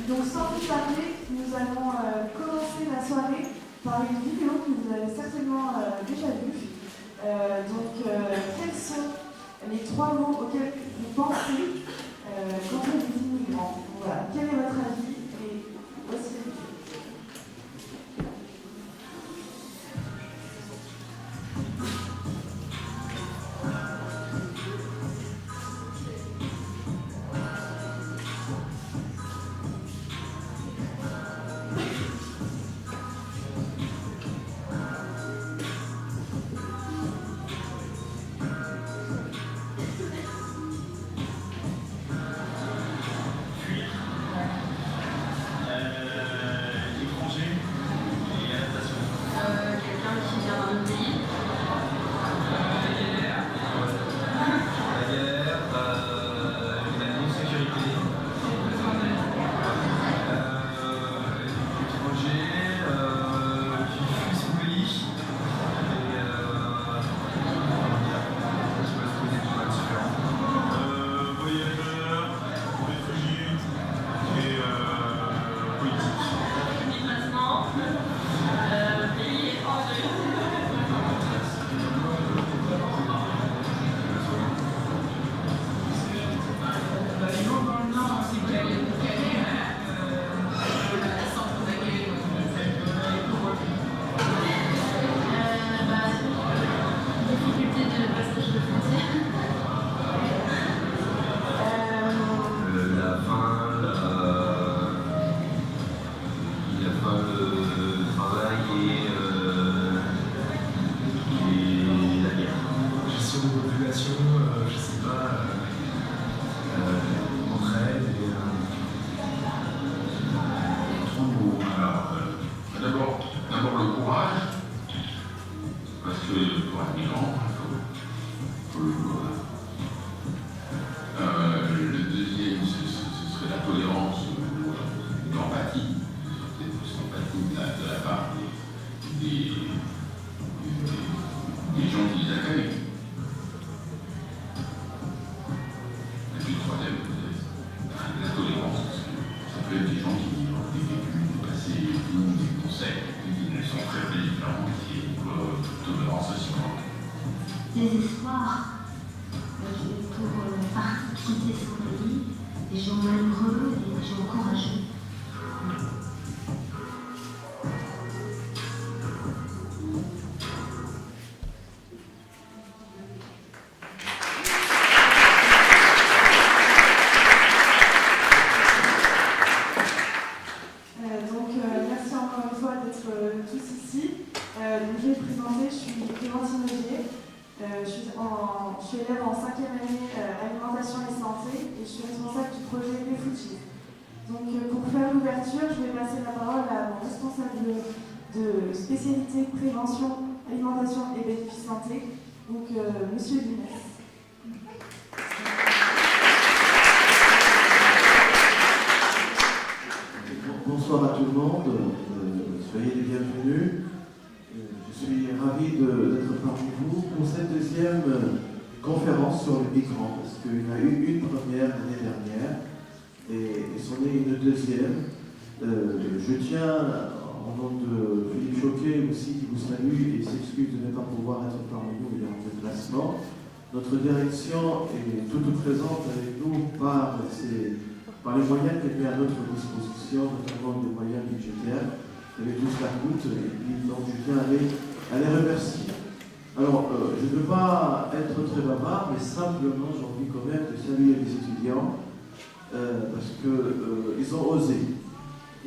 Donc sans plus tarder, nous allons commencer la soirée par une vidéo que vous avez certainement déjà vue. Quels sont les 3 mots auxquels vous pensez quand on dit migrant? Voilà. Quel est votre avis? Et voici la vidéo. Désespoir pour quitter son pays, des gens malheureux et des gens courageux. Merci encore une fois d'être tous ici. Je vais me présenter, je suis Clémentine Augier. Je suis élève en 5e année alimentation et santé et je suis responsable du projet Les Foodchips. Donc pour faire l'ouverture, je vais passer la parole à mon responsable de spécialité prévention, alimentation et bénéfices santé, donc Monsieur Dunès. Bonsoir à tout le monde, soyez les bienvenus. Je suis ravi d'être parmi vous pour cette deuxième conférence sur les migrants, parce qu'il y en a eu une première l'année dernière et c'en est une deuxième. Je tiens, en nom de Philippe Choquet aussi, qui vous salue et s'excuse de ne pas pouvoir être parmi nous, il est en déplacement. Notre direction est toute présente avec nous par les moyens qu'elle met à notre disposition, notamment des moyens budgétaires. Vous savez tout cela coûte, et puis donc je tiens à les remercier. Alors, je ne veux pas être très bavard, mais simplement j'ai envie quand même de saluer les étudiants, parce qu'ils ont osé.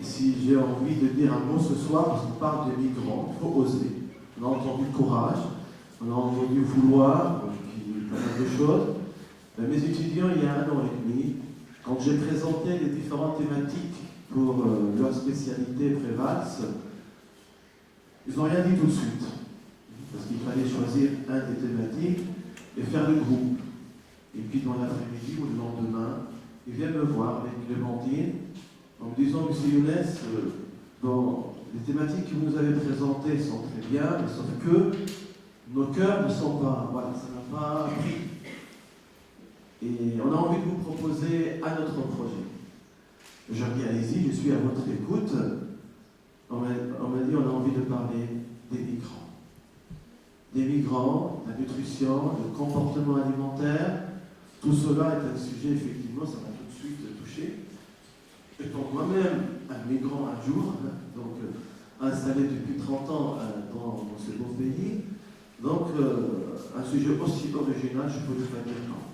Et si j'ai envie de dire un mot ce soir, parce qu'on parle de migrants, il faut oser. On a entendu courage, on a entendu vouloir, pas mal de choses, Mes étudiants, il y a 1 an et demi, quand j'ai présenté les différentes thématiques pour leur spécialité Prévalse, ils n'ont rien dit tout de suite, parce qu'il fallait choisir un des thématiques et faire le groupe. Et puis dans l'après-midi ou le lendemain, ils viennent me voir avec Clémentine en me disant, Monsieur Younes, bon, les thématiques que vous nous avez présentées sont très bien, mais sauf que nos cœurs ne sont pas, voilà, ça n'a pas pris. Et on a envie de vous proposer un autre projet. Je dis, allez-y, je suis à votre écoute. On m'a dit, on a envie de parler des migrants. Des migrants, la nutrition, le comportement alimentaire. Tout cela est un sujet, effectivement, ça m'a tout de suite touché. Étant moi-même un migrant un jour, donc installé depuis 30 ans dans ce beau pays, donc un sujet aussi original, je peux le faire maintenant.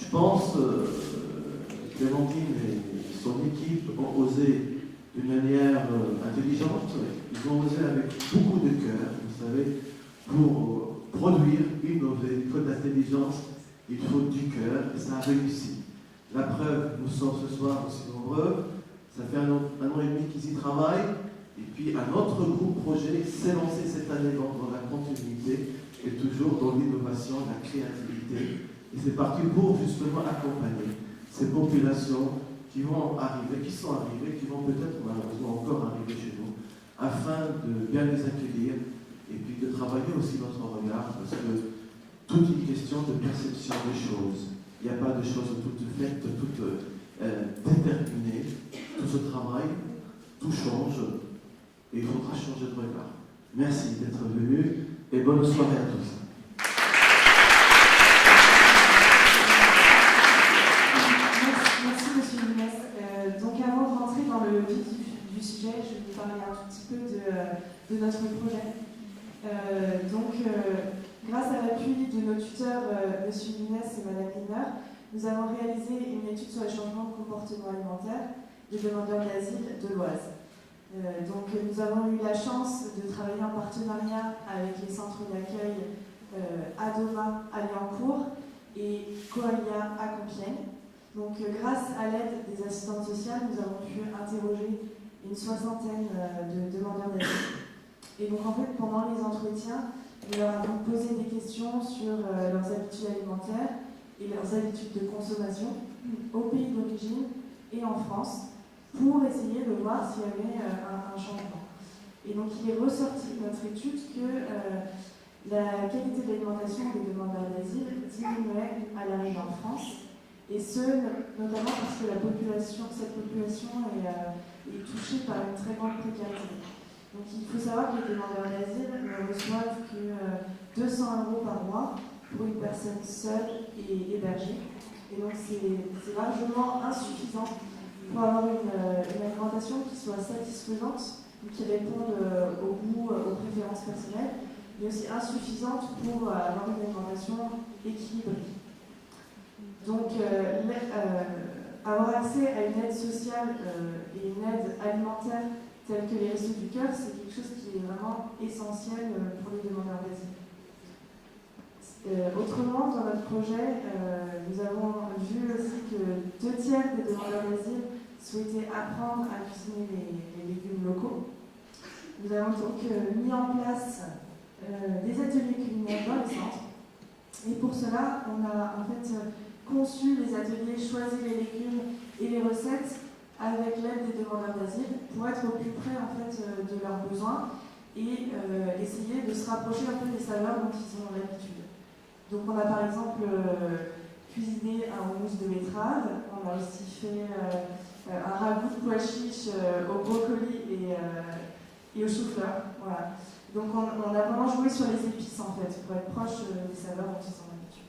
Je pense que Clémentine et son équipe ont osé d'une manière intelligente, ils ont osé avec beaucoup de cœur, vous savez, pour produire, innover, il faut de l'intelligence, il faut du cœur, et ça a réussi. La preuve, nous sommes ce soir aussi nombreux, ça fait un an et demi qu'ils y travaillent, et puis un autre groupe projet s'est lancé cette année dans la continuité, et toujours dans l'innovation, la créativité, et c'est parti pour justement accompagner ces populations qui vont arriver, qui sont arrivées, qui vont peut-être malheureusement encore arriver chez nous, afin de bien les accueillir, et puis de travailler aussi notre regard, parce que tout est une question de perception des choses. Il n'y a pas de choses toutes faites, toutes déterminées. Tout se travaille, tout change, et il faudra changer de regard. Merci d'être venu, et bonne soirée à tous. Merci Monsieur Younes. Donc avant de rentrer dans le vif du sujet, je vais vous parler un tout petit peu de notre projet. Grâce à l'appui de nos tuteurs, M. Younes et Mme Liner, nous avons réalisé une étude sur les changements de comportement alimentaire des demandeurs d'asile de l'Oise. Nous avons eu la chance de travailler en partenariat avec les centres d'accueil Adoma à Liancourt et Coalia à Compiègne. Grâce à l'aide des assistantes sociales, nous avons pu interroger une 60aine de demandeurs d'asile. Et donc en fait, pendant les entretiens, nous leur avons posé des questions sur leurs habitudes alimentaires et leurs habitudes de consommation au pays d'origine et en France pour essayer de voir s'il y avait un changement. Et donc il est ressorti de notre étude que la qualité de l'alimentation des demandeurs d'asile diminuait à l'arrivée en France, et ce notamment parce que cette population est touchée par une très grande précarité. Donc il faut savoir que les demandeurs d'asile ne reçoivent que 200 € par mois pour une personne seule et hébergée. Et donc c'est largement insuffisant pour avoir une alimentation qui soit satisfaisante, qui réponde au goût, aux préférences personnelles, mais aussi insuffisante pour avoir une alimentation équilibrée. Donc avoir accès à une aide sociale et une aide alimentaire telles que les Restos du Cœur, c'est quelque chose qui est vraiment essentiel pour les demandeurs d'asile. Autrement, dans notre projet, nous avons vu aussi que 2 tiers des demandeurs d'asile souhaitaient apprendre à cuisiner les légumes locaux. Nous avons donc mis en place des ateliers culinaires dans les centres. Et pour cela, on a en fait conçu les ateliers, choisi les légumes et les recettes avec l'aide des demandeurs d'asile pour être au plus près en fait, de leurs besoins et essayer de se rapprocher un peu des saveurs dont ils ont l'habitude. Donc on a par exemple cuisiné un houmous de betterave, on a aussi fait un ragoût de pois chiches au brocoli et au chou-fleur. Voilà. Donc on a vraiment joué sur les épices en fait, pour être proche des saveurs dont ils ont l'habitude.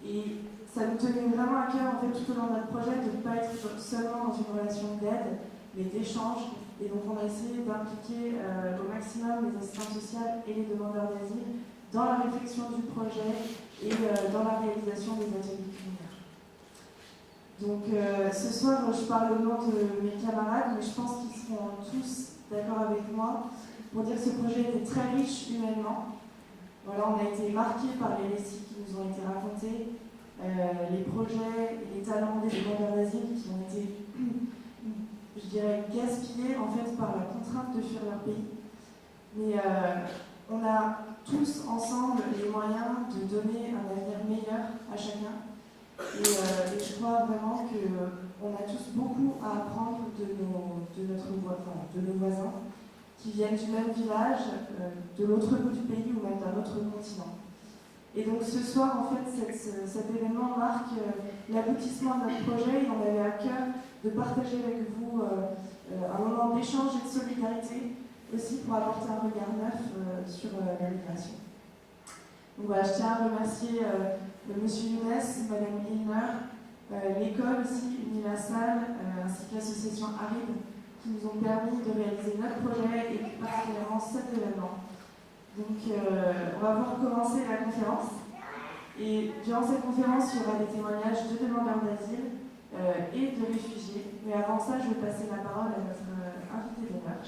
Et ça nous tenait vraiment à cœur en fait, tout au long de notre projet de ne pas être seulement dans une relation d'aide, mais d'échange. Et donc on a essayé d'impliquer au maximum les assistantes sociales et les demandeurs d'asile dans la réflexion du projet et dans la réalisation des ateliers culinaires. Donc ce soir, je parle au nom de mes camarades, mais je pense qu'ils seront tous d'accord avec moi pour dire que ce projet était très riche humainement. Voilà, on a été marqués par les récits qui nous ont été racontés, les projets et les talents des demandeurs d'asile qui ont été, je dirais, gaspillés en fait par la contrainte de fuir leur pays. Mais on a tous ensemble les moyens de donner un avenir meilleur à chacun. Et je crois vraiment qu'on a tous beaucoup à apprendre de nos voisins qui viennent du même village, de l'autre bout du pays ou même d'un autre continent. Et donc ce soir, en fait, cet événement marque l'aboutissement de notre projet et on avait à cœur de partager avec vous un moment d'échange et de solidarité aussi pour apporter un regard neuf sur la migration. Donc voilà, je tiens à remercier Monsieur Younes, Madame Hilner, l'école aussi, Universal, ainsi que l'association ARIB, qui nous ont permis de réaliser notre projet et plus particulièrement cet événement. Donc on va pouvoir commencer la conférence. Et durant cette conférence, il y aura des témoignages de demandeurs d'asile et de réfugiés. Mais avant ça, je vais passer la parole à notre invitée d'honneur,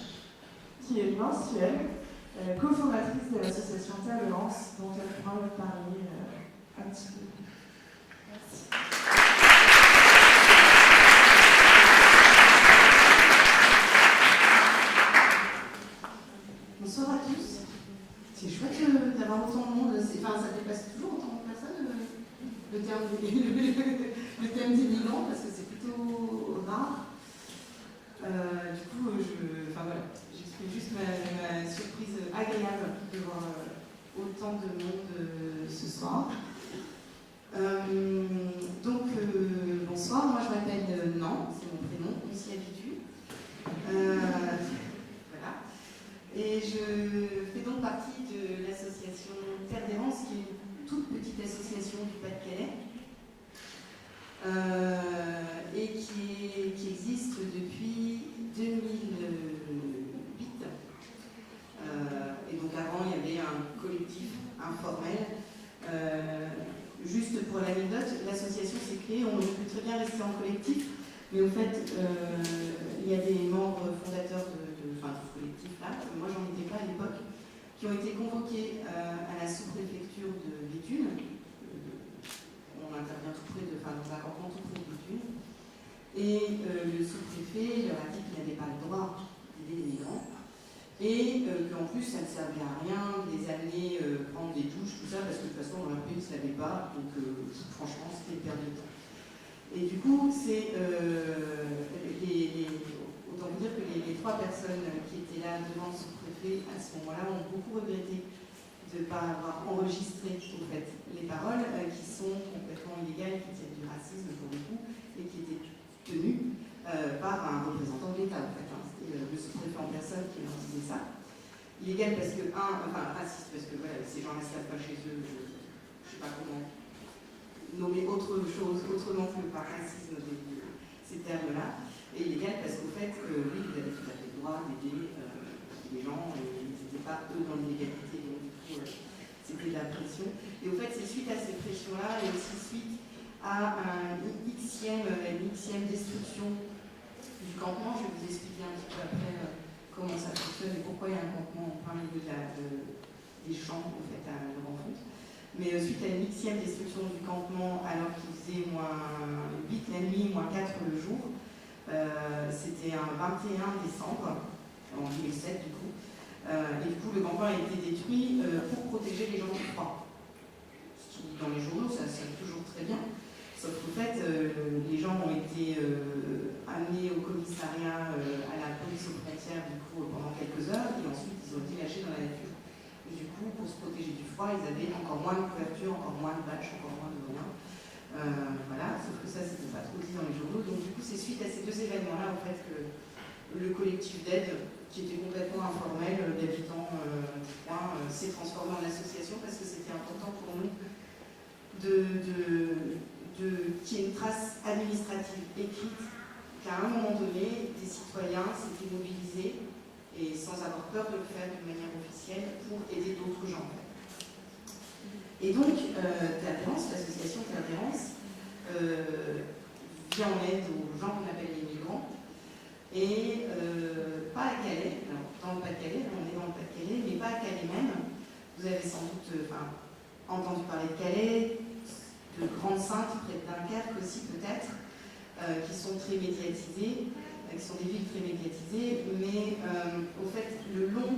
qui est mensuelle, cofondatrice de l'association Talence, dont elle pourra vous parler un petit peu. Merci. Bonsoir à tous. C'est chouette d'avoir autant de monde. Enfin, ça dépasse toujours autant de personnes, le thème des migrants, parce que c'est plutôt rare. Du coup, voilà, j'exprime juste ma surprise agréable de voir autant de monde ce soir. Bonsoir, moi je m'appelle Nan, c'est mon prénom, Lucie Abidu. Voilà. Et je fais donc partie de l'association Terre d'Errance, qui est une toute petite association du Pas-de-Calais, et qui existe depuis 2008. Et donc avant, il y avait un collectif informel. Juste pour l'anecdote, l'association s'est créée, on aurait pu très bien rester en collectif, mais au fait, il y a des membres fondateurs du collectif là, moi j'en étais pas à l'époque, qui ont été convoqués à la sous-préfecture de Béthune. On intervient tout près dans un campement tout près de Béthune. Et le sous-préfet leur a dit qu'il n'avait pas le droit d'aider les migrants. Et qu'en plus ça ne servait à rien de les amener prendre des douches, tout ça, parce que de toute façon dans leur pays ils ne se lavaient pas, donc franchement c'était une perte de temps. Et du coup, autant vous dire que les trois personnes qui étaient là devant le sous-préfet à ce moment-là ont beaucoup regretté de ne pas avoir enregistré en fait, les paroles qui sont complètement illégales, qui tiennent du racisme pour le coup, et qui étaient tenues par un représentant de l'État en fait. C'était le sous-préfet en personne qui leur disait ça. Illégal parce que, raciste parce que voilà, ces gens-là ne se lavent pas chez eux, je ne sais pas comment nommer autre chose, autrement que par racisme ces termes-là. Et illégal parce qu'au fait, oui, vous avez tout à fait le droit d'aider les gens, et ils n'étaient pas eux dans l'illégalité, donc du coup, c'était de la pression. Et au fait, c'est suite à ces pressions-là, et aussi suite à une Xème destruction du campement. Je vais vous expliquer un petit peu après comment ça fonctionne et pourquoi il y a un campement en plein milieu des champs en fait, à le rencontre. Mais suite à une Xème destruction du campement, alors qu'il faisait -8 la nuit, -4 le jour, c'était un 21 décembre, en 2007 du coup, et du coup le campement a été détruit pour protéger les gens du froid. Ce qui, dans les journaux, ça sonne toujours très bien. Sauf qu'en fait, les gens ont été amenés au commissariat, à la police aux frontières, du coup, pendant quelques heures, et ensuite ils ont été lâchés dans la nature. Et du coup, pour se protéger du froid, ils avaient encore moins de couverture, encore moins de bâches, encore moins de rien. Voilà, sauf que ça, c'était pas trop dit dans les journaux. Donc du coup, c'est suite à ces deux événements-là, en fait, que le collectif d'aide, qui était complètement informel, d'habitants du coin, s'est transformé en association, parce que c'était important pour nous qu'il y ait une trace administrative écrite qu'à un moment donné, des citoyens s'étaient mobilisés et sans avoir peur de le faire d'une manière officielle pour aider d'autres gens. Et donc, Terre d'Errance, l'association Terre d'Errance, vient en aide aux gens qu'on appelle les migrants, et pas à Calais, alors dans le Pas-de-Calais, on est dans le Pas-de-Calais, mais pas à Calais même. Vous avez sans doute entendu parler de Calais. de grandes cintres, près de Dunkerque aussi peut-être, qui sont très médiatisées, qui sont des villes très médiatisées, mais au fait, le long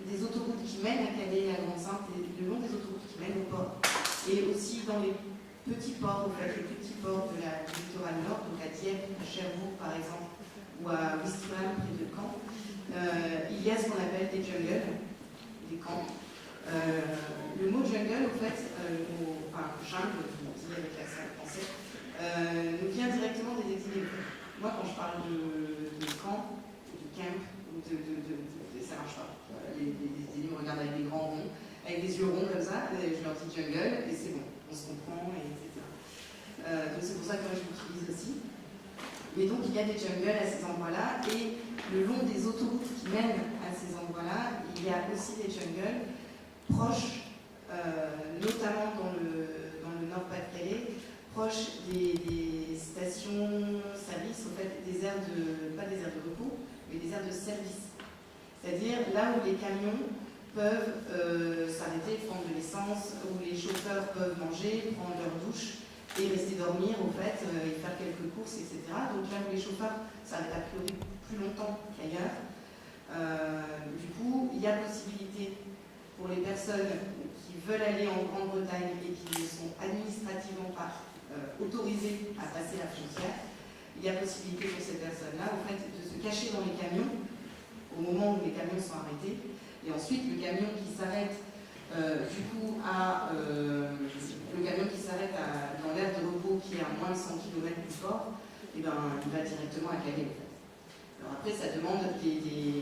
des autoroutes qui mènent à Calais et à Grande-Synthe, le long des autoroutes qui mènent au port, et aussi dans les petits ports, au fait, les petits ports du littoral nord, donc à Dieppe, à Cherbourg par exemple, ou à Ouistreham, près de Caen, il y a ce qu'on appelle des jungles, des camps. Le mot jungle, au fait, enfin jungle, on dit avec l'accent français, nous vient directement des exilés. Moi, quand je parle de camp, de camp, ça marche pas. Les exilés me regardent avec des grands ronds, avec des yeux ronds comme ça, je leur dis jungle, et c'est bon, on se comprend, etc. Donc c'est pour ça que je l'utilise aussi. Mais donc il y a des jungles à ces endroits-là, et le long des autoroutes qui mènent à ces endroits-là, il y a aussi des jungles proches, notamment dans le Nord-Pas-de-Calais, proches des stations-service, en fait, pas des aires de repos, mais des aires de service. C'est-à-dire là où les camions peuvent s'arrêter, prendre de l'essence, où les chauffeurs peuvent manger, prendre leur douche et rester dormir, au fait, et faire quelques courses, etc. Donc là où les chauffeurs s'arrêtent a priori plus longtemps qu'ailleurs. Du coup, il y a possibilité pour les personnes qui veulent aller en Grande-Bretagne et qui ne sont administrativement pas autorisées à passer la frontière, il y a possibilité pour ces personnes-là, en fait, de se cacher dans les camions au moment où les camions sont arrêtés, et ensuite le camion qui s'arrête dans l'aire de repos qui est à moins de 100 km du port, et ben, il va directement à Calais. Alors après, ça demande des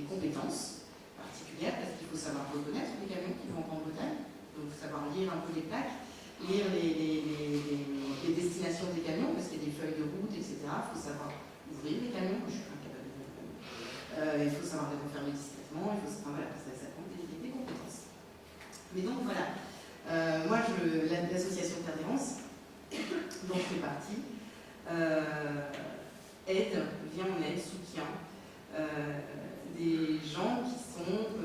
compétences particulières, parce qu'il faut savoir reconnaître les camions qui vont en Grande-Bretagne, donc savoir lire un peu les plaques, lire les destinations des camions, parce qu'il y a des feuilles de route, etc. Il faut savoir ouvrir les camions, je suis incapable de faire. Il faut savoir les refermer discrètement, voilà, ça compte des compétences. Mais donc voilà, moi l'association Terre d'Errance, dont je fais partie, vient en aide, soutient des gens qui sont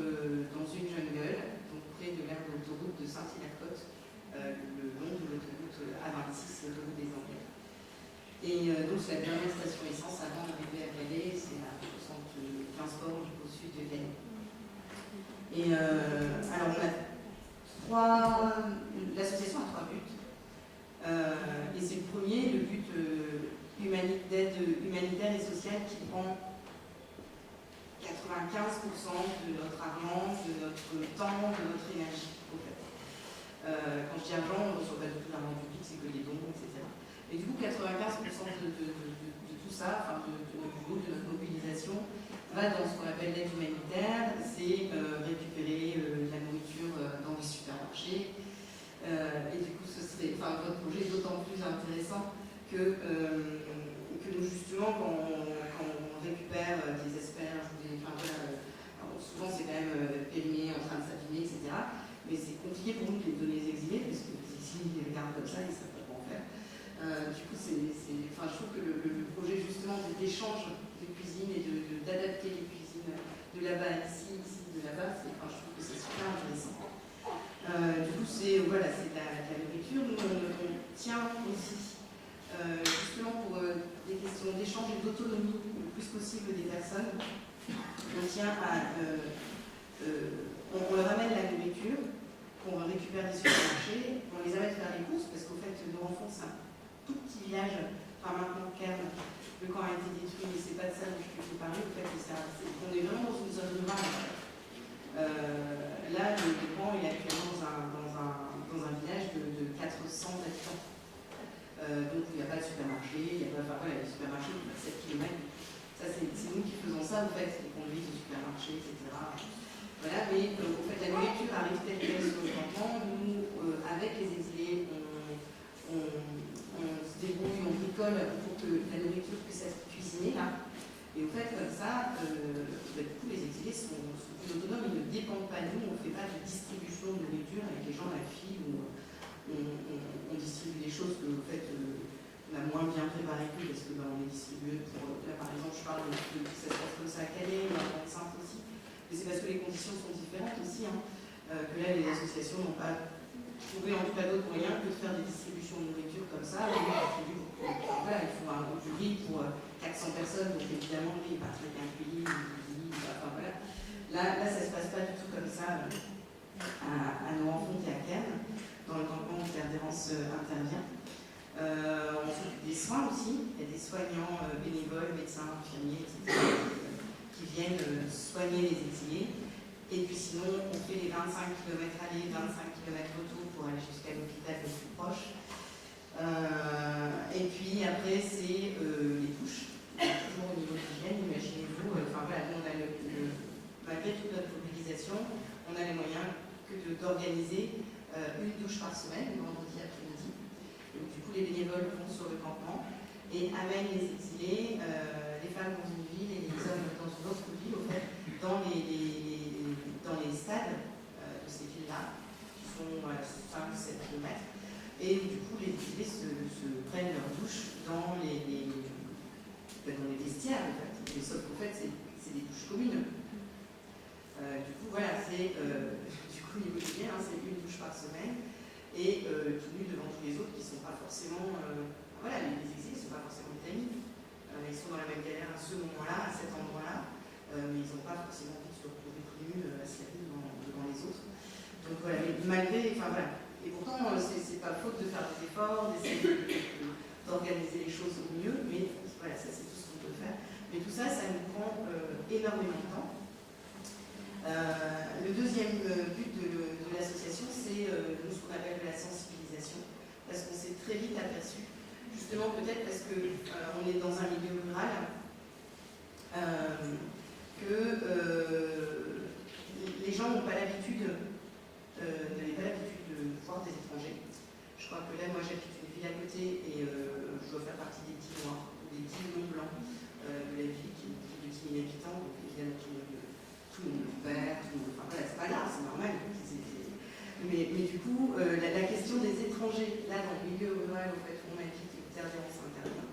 dans une jungle, donc près de l'aire d'autoroute de Saint-Hilaire-Côte, le long de l'autoroute A26, l'autoroute des Anglais. Et donc c'est la dernière station essence avant d'arriver à Calais, c'est à 75 ports au sud de Calais. Et alors l'association a 3 buts. Et c'est le premier, le but d'aide humanitaire et sociale qui prend 95% de notre argent, de notre temps, de notre énergie, au fait. Quand je dis argent, on ne reçoit pas du tout d'argent public, c'est que des dons, etc. Et du coup, 95% de tout ça, enfin de notre boulot, de notre mobilisation, va dans ce qu'on appelle l'aide humanitaire, c'est récupérer la nourriture dans les supermarchés. Et du coup, votre projet est d'autant plus intéressant que nous, justement, quand on récupère des asperges, souvent c'est quand même périmé, en train de s'abîmer, etc. Mais c'est compliqué pour nous de les donner aux exilés, parce que les exilés les regardent comme ça, ils ne savent pas quoi en faire. Du coup, je trouve que le projet justement d'échange de cuisine et d'adapter les cuisines de là-bas ici, de là-bas, je trouve que c'est super intéressant. Du coup, c'est de la nourriture. Nous, on tient aussi, justement pour des questions d'échange et d'autonomie le plus possible des personnes, on tient à... on leur amène la nourriture, qu'on récupère des supermarchés, on les amène faire les courses, parce qu'au fait, nous enfants, c'est un tout petit village, enfin maintenant Cairn, le camp a été détruit, mais c'est pas de ça dont je peux vous parler, au fait, on est vraiment dans une zone rurale. Là, le camp est actuellement dans un village de 400 habitants. Donc il n'y a pas de supermarché, il y a des supermarchés qui passent 7 km. Ça, c'est nous qui faisons ça, en fait, les conduites au supermarché, etc. Voilà, mais en fait, la nourriture arrive telle qu'elle sur le campement. Nous, avec les exilés, on se débrouille, on bricole pour que la nourriture puisse être cuisinée là. Et au fait, comme ça, du coup, les exilés sont plus autonomes, ils ne dépendent pas de nous, on ne fait pas de distribution de nourriture avec les gens à la file où on distribue des choses que, en fait, on a moins bien préparées que, parce que on est distribué pour. Là, par exemple, je parle de ça se passe comme ça à Calais, ou à Grande-Synthe aussi. Mais c'est parce que les conditions sont différentes aussi, que là, les associations n'ont pas trouver en tout cas d'autres moyens que de faire des distributions de nourriture comme ça. Voilà, il faut un jury pour 400 personnes, donc évidemment, lui, il part avec un pays, enfin voilà. Là, ça ne se passe pas du tout comme ça à Nohant-Fonte et à Cairns, dans le campement où Terre d'Errance intervient. On s'occupe des soins aussi. Il y a des soignants bénévoles, médecins, infirmiers, etc., qui viennent soigner les exilés. Et puis sinon, on fait les 25 km aller, 25 km retour pour aller jusqu'à l'hôpital le plus proche. Et puis après, c'est les douches. Toujours au niveau de l'hygiène, imaginez-vous. Enfin voilà, nous, on a malgré toute notre mobilisation, on a les moyens d'organiser une douche par semaine, le vendredi après-midi. Donc du coup, les bénévoles vont sur le campement et amènent les exilés, les femmes dans une ville et les hommes dans une autre ville, au fait, dans les stades de ces villes-là, qui font 5-7 km. Et du coup, les exilés se prennent leur douche dans les vestiaires, en fait. Mais sauf qu'en fait, c'est des douches communes. Du coup, voilà, c'est au niveau du bien, c'est une douche par semaine, et tout nu devant tous les autres qui ne sont pas forcément. Voilà, les exilés ne sont pas forcément des amis. Ils sont dans la même galère à ce moment-là, à cet endroit-là, mais ils n'ont pas forcément envie de se retrouver tout nus à se laver devant les autres. Donc voilà, mais malgré. Enfin voilà. Et pourtant, c'est pas faute de faire des efforts, d'essayer d'organiser les choses au mieux, mais voilà, ça c'est tout ce qu'on peut faire. Mais tout ça, ça nous prend énormément de temps. Le deuxième but de l'association, c'est ce qu'on appelle de la sensibilisation, parce qu'on s'est très vite aperçu, justement peut-être parce qu'on est dans un milieu rural, que les gens n'ont pas l'habitude de voir des étrangers. Je crois que là, moi j'habite une ville à côté et je dois faire partie des 10 noirs, ou des 10 non blancs de la ville qui est de 10 000 habitants, donc évidemment tout le monde perd, enfin voilà, c'est pas grave, c'est normal. Mais du coup, la question des étrangers, là dans le milieu rural, au fait, où on habite et où Terre d'Errance intervient,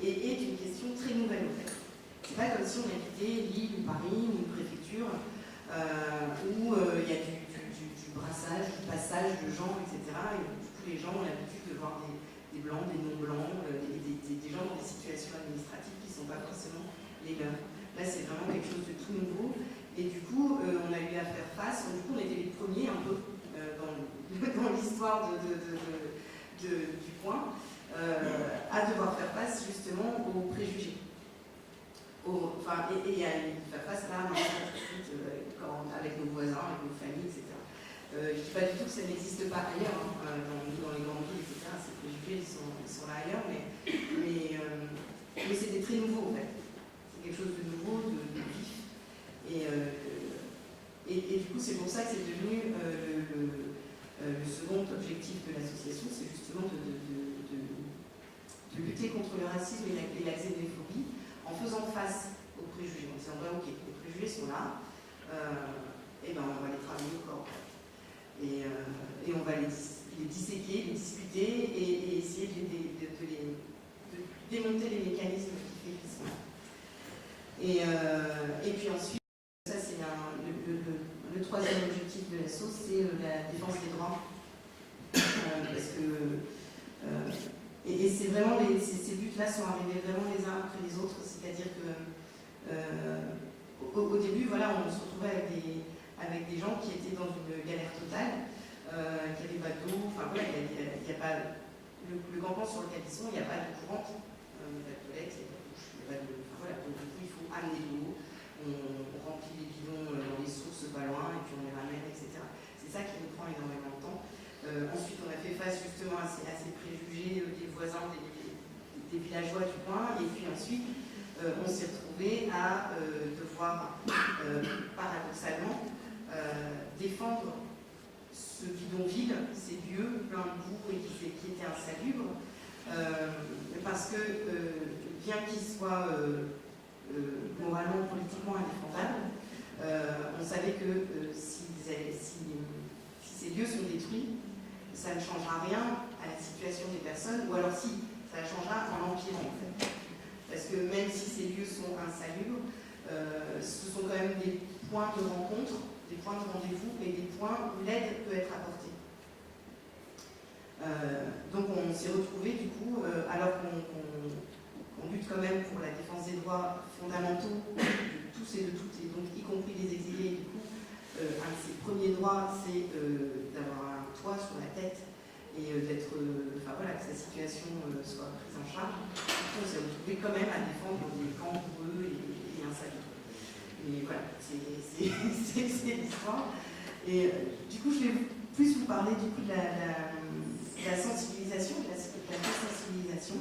est une question très nouvelle, au fait. C'est pas comme si on habitait Lille ou Paris ou une préfecture où il y a du brassage, du passage de gens, etc. Et du coup, les gens ont l'habitude de voir des blancs, des non-blancs, des gens dans des situations administratives qui ne sont pas forcément les leurs. Là, c'est vraiment quelque chose de tout nouveau. Et du coup, on a eu à faire face. Du coup, on était les premiers un peu dans l'histoire du coin à devoir faire face justement aux préjugés. Et à faire face là, tout de suite, avec nos voisins, avec nos familles, etc. Je ne dis pas du tout que ça n'existe pas ailleurs, dans les grandes villes, etc. Ces préjugés, ils sont là ailleurs, mais c'était très nouveau en fait. C'est quelque chose de nouveau, de vif. Et du coup, c'est pour ça que c'est devenu le second objectif de l'association, c'est justement de lutter contre le racisme et la xénophobie en faisant face aux préjugés. En disant, ok, les préjugés sont là, et ben on va les travailler au corps. Et on va les disséquer, les discuter et essayer de démonter les mécanismes qui fait qu'ils sont là. Et puis ensuite, ça c'est le troisième objectif de l'asso, c'est la défense des droits. Parce que c'est vraiment ces buts-là sont arrivés vraiment les uns après les autres. C'est-à-dire que au début, voilà, on se retrouvait avec des gens qui étaient dans une galère totale, qui n'avaient pas d'eau. Enfin voilà, il n'y a pas le campement sur lequel ils sont, il n'y a pas de courante, il n'y a pas de toilette, il n'y a pas de douche, il n'y a pas de. Enfin voilà, donc du coup il faut amener de l'eau, on remplit les bidons dans les sources pas loin et puis on les ramène, etc. C'est ça qui nous prend énormément de temps. Ensuite, on a fait face justement à ces préjugés des voisins, des villageois du coin, et puis ensuite, on s'est retrouvé à devoir, paradoxalement, défendre ce bidonville, ces lieux pleins de boue et qui étaient insalubres, parce que, bien qu'ils soient moralement, politiquement indéfendables, on savait que si ces lieux sont détruits, ça ne changera rien à la situation des personnes, ou alors si, ça changera en empirant en fait. Parce que même si ces lieux sont insalubres, ce sont quand même des points de rencontre, des points de rendez-vous et des points où l'aide peut être apportée. Donc on s'est retrouvés du coup, alors qu'on lutte quand même pour la défense des droits fondamentaux de tous et de toutes, et donc y compris des exilés, du coup, un de ses premiers droits, c'est d'avoir un toit sur la tête et d'être, enfin voilà, que sa situation soit prise en charge. On s'est retrouvés quand même à défendre des camps pour eux et insalibles. Mais voilà, c'est l'histoire. Et du coup, je vais plus vous parler du coup de la sensibilisation, de la sensibilisation.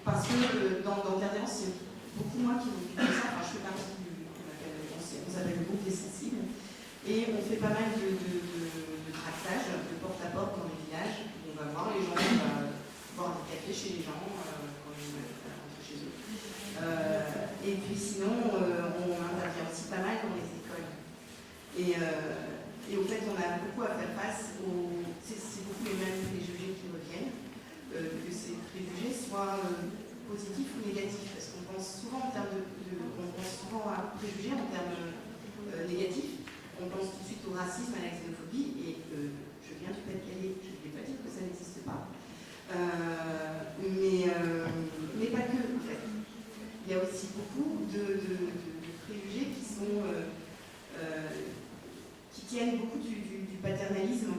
Parce que dans Terre c'est beaucoup moi qui m'occupe de ça. Enfin, je fais partie on s'appelle le groupe des sensibles. Et on fait pas mal de tractage, de porte-à-porte dans les villages. On va voir les gens, on va boire des cafés chez les gens quand ils rentrent chez eux. Et puis sinon, on intervient aussi pas mal dans les écoles. Et au fait, on a beaucoup à faire face aux... C'est beaucoup les mêmes préjugés qui reviennent, que ces préjugés soient positifs ou négatifs. Parce qu'on pense souvent on pense souvent à préjugés en termes négatifs. On pense tout de suite au racisme, à la xénophobie, et je viens du Pas-de-Calais, je ne vais pas dire que ça n'existe pas. Mais pas que, en fait. Il y a aussi beaucoup de préjugés qui tiennent beaucoup du paternalisme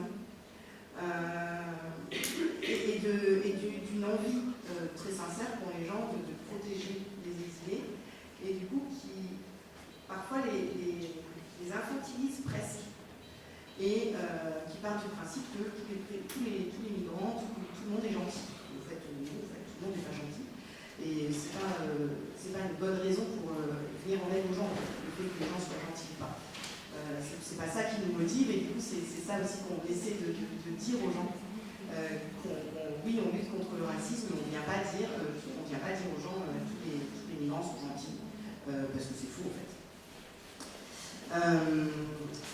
et d'une envie très sincère pour les gens de protéger les exilés, et du coup qui parfois les infantilisent presque, et qui partent du principe que tous les migrants, tout le monde est gentil. En fait, tout le monde n'est pas gentil. Et c'est pas une bonne raison pour venir en aide aux gens, le fait que les gens soient gentils ou pas. C'est pas ça qui nous motive, et du coup c'est ça aussi qu'on essaie de dire aux gens. Oui, on lutte contre le racisme, mais on ne vient pas dire aux gens tous les migrants sont gentils, parce que c'est faux en fait.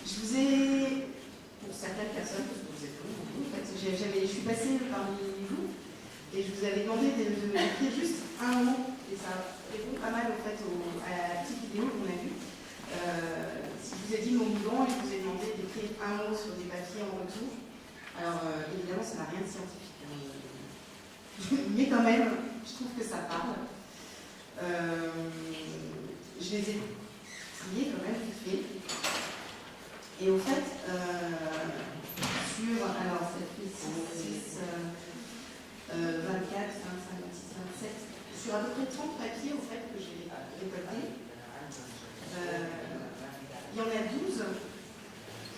Je vous ai, pour certaines personnes, parce que vous êtes beaucoup, en fait, je suis passée parmi vous, et je vous avais demandé de m'écrire juste un mot, et ça répond pas mal en fait à la petite vidéo qu'on a vue. Si je vous ai dit mon migrant, je vous ai demandé d'écrire un mot sur des papiers en retour. Alors évidemment, ça n'a rien de scientifique, hein. Mais quand même, je trouve que ça parle. Je les ai triés quand même vite fait. Et au fait, alors ça fait 6, 24, 25, 26, 27, sur à peu près 30 papiers au fait que j'ai récoltés. Il y en a 12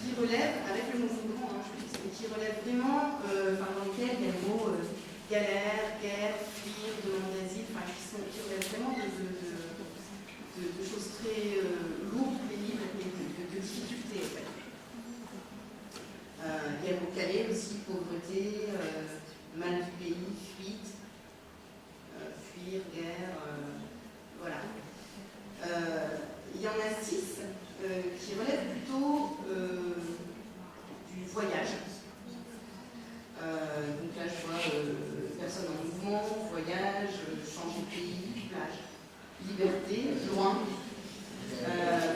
qui relèvent, avec le mot migrant, qui relèvent vraiment, dans lesquels il y a le mot galère, guerre, fuir, demande d'asile, qui relèvent vraiment de choses très lourdes, pénibles, de difficultés en fait. Il y a le mot Calais aussi, pauvreté, mal du pays, fuite, fuir, guerre, voilà. Il y en a 6 qui relèvent plutôt du voyage. Donc là, je vois personne en mouvement, voyage, changer de pays, plage, liberté, loin,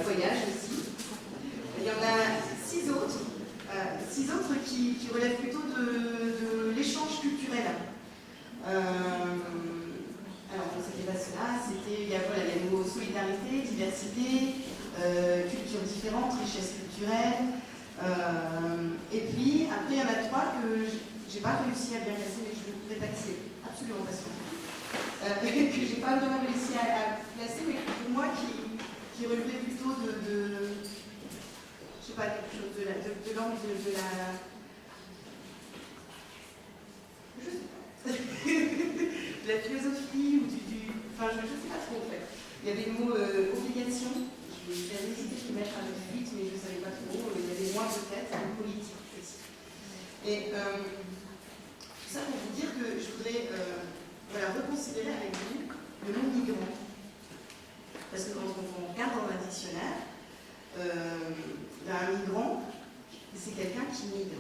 voyage aussi. Il y en a 6 autres qui relèvent plutôt de l'échange culturel. Alors, c'était pas cela, il y a le mot solidarité, diversité, cultures différentes, richesse culturelle. Et puis, après, il y en a 3 que j'ai pas réussi à bien classer, mais je ne voudrais pas que c'est absolument pas que j'ai pas vraiment réussi à classer, mais pour moi qui relevait plutôt je sais pas, quelque chose de l'ordre de la... Je sais pas. De la philosophie ou enfin, je sais pas trop en fait. Il y avait le mot obligation. J'avais hésité de mettre avec 8, mais je ne savais pas trop. Il y avait moins peut-être, politique aussi. Et tout ça pour vous dire que je voudrais reconsidérer avec vous le mot migrant. Parce que quand on regarde dans un dictionnaire, un migrant, c'est quelqu'un qui migre.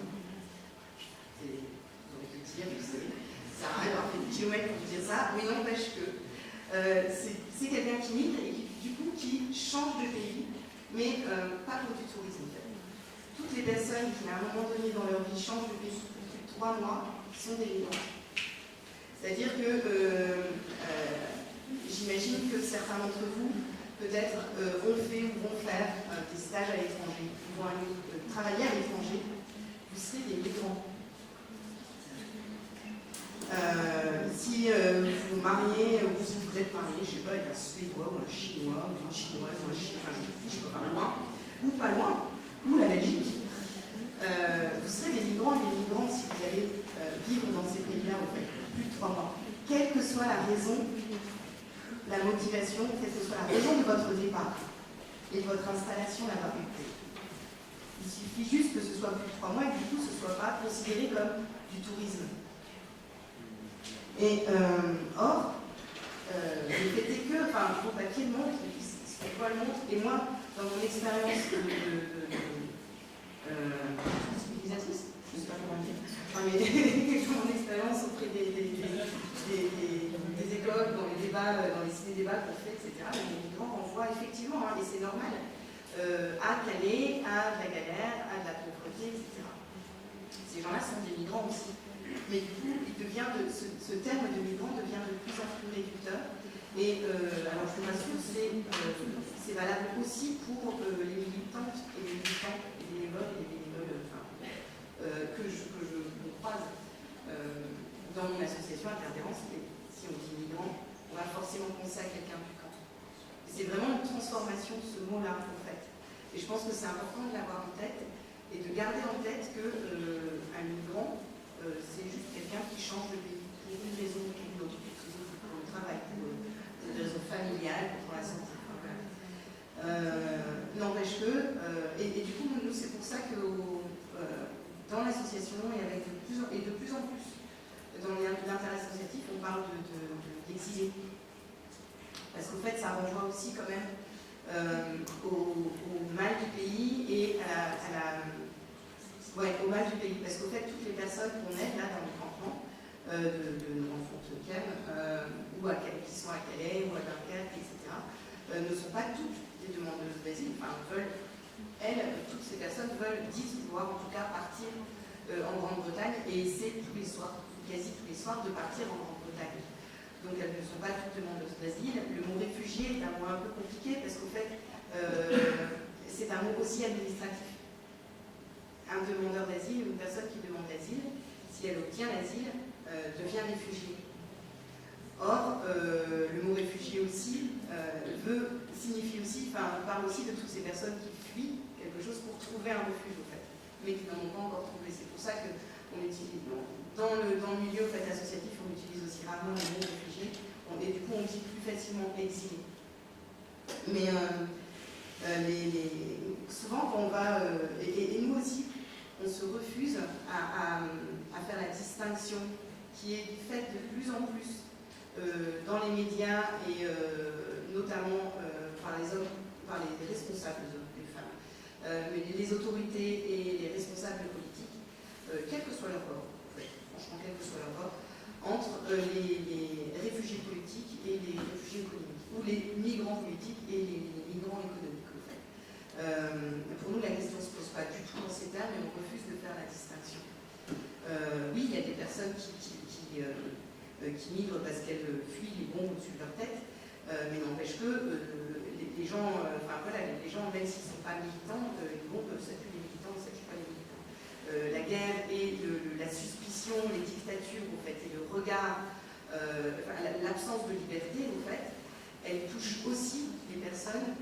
Vous aurez pu dire, vous savez, ça n'a rien à faire des kilomètres pour dire ça, mais n'empêche que c'est quelqu'un qui migre et qui, du coup, qui change de pays, mais pas pour du tourisme en fait. toutes les personnes qui, à un moment donné dans leur vie, changent de pays pour plus de 3 mois, sont des migrants. C'est-à-dire que j'imagine que certains d'entre vous, peut-être, ont fait ou vont faire des stages à l'étranger, ou vont aller travailler à l'étranger. Vous serez des migrants. Si vous vous mariez, ou si vous êtes marié, je ne sais pas, avec un Suédois ou un Chinois, ou une Chinoise, ou un Chinois, je ne sais pas loin, ou pas loin, ou la Belgique, vous serez des migrants et des migrantes si vous allez vivre dans ces pays-là, en fait, plus de 3 mois. Quelle que soit la raison, la motivation, quelle que soit la raison de votre départ et de votre installation là-bas. Il suffit juste que ce soit plus de 3 mois et que du coup ce ne soit pas considéré comme du tourisme. Et or, le fait est que, enfin, vos papiers le montrent, l'école montre, et moi, dans mon expérience de sensibilisatrice, je ne sais pas comment dire, enfin, mais dans mon expérience auprès des écoles, dans les débats, dans les ciné-débats qu'on fait, etc., les migrants renvoient effectivement, et c'est normal, à Calais, à de la galère, à de la pauvreté, etc. Ces gens-là sont des migrants aussi. Mais du coup, ce terme de migrant devient de plus en plus réducteur. Et alors, je vous rassure, c'est valable aussi pour les militantes et les militants, et les bénévoles que je croise dans mon association Interdérance. Si on dit migrant, on va forcément penser à quelqu'un du camp. C'est vraiment une transformation de ce mot-là, en fait. Et je pense que c'est important de l'avoir en tête et de garder en tête qu'un migrant, c'est juste quelqu'un qui change de pays pour une raison ou une autre, pour le travail, pour des raisons familiales, pour la santé. N'empêche que, et du coup, nous, c'est pour ça que dans l'association et de plus en plus dans l'intérêt associatif, on parle d'exilés. Parce qu'en fait, ça renvoie aussi quand même au mal du pays et au mal du pays. Parce qu'au fait, toutes les personnes qu'on aide là dans le campement, de nos enfants de Kem, ou qui sont à Calais, ou à Dunkerque, etc., ne sont pas toutes des demandeuses d'asile. Enfin, toutes ces personnes disent vouloir en tout cas partir en Grande-Bretagne et essaient tous les soirs, quasi tous les soirs, de partir en Grande-Bretagne. Donc elles ne sont pas toutes demandeuses d'asile. Le mot réfugié est un mot un peu compliqué parce qu'au fait, c'est un mot aussi administratif. Un demandeur d'asile, une personne qui demande l'asile, si elle obtient l'asile, devient réfugié. Or, le mot réfugié aussi parle aussi de toutes ces personnes qui fuient quelque chose pour trouver un refuge, au fait, mais qui n'en ont pas encore trouvé. C'est pour ça qu'on utilise, dans le milieu associatif, on utilise aussi rarement le mot réfugié, et du coup on dit plus facilement exilé. Mais souvent, quand on va, et nous aussi, on se refuse à faire la distinction qui est faite de plus en plus dans les médias et notamment par les hommes, par les responsables, les femmes, mais les autorités et les responsables politiques, quel que soit leur bord, en fait, franchement, quel que soit leur bord, entre les réfugiés politiques et les réfugiés économiques, ou les migrants politiques et les migrants économiques, en fait. Pour nous, la question ne se pose pas du tout dans ces termes, mais on refuse de faire la distinction. Oui, il y a des personnes qui migrent parce qu'elles fuient les bombes au-dessus de leur tête, mais n'empêche que les gens, les gens, même s'ils ne sont pas militants, les bombes, ça tue les militants, ça tue pas les militants. La guerre et la suspicion, les dictatures, en fait, et le regard, l'absence de liberté, en fait, elle touche aussi les personnes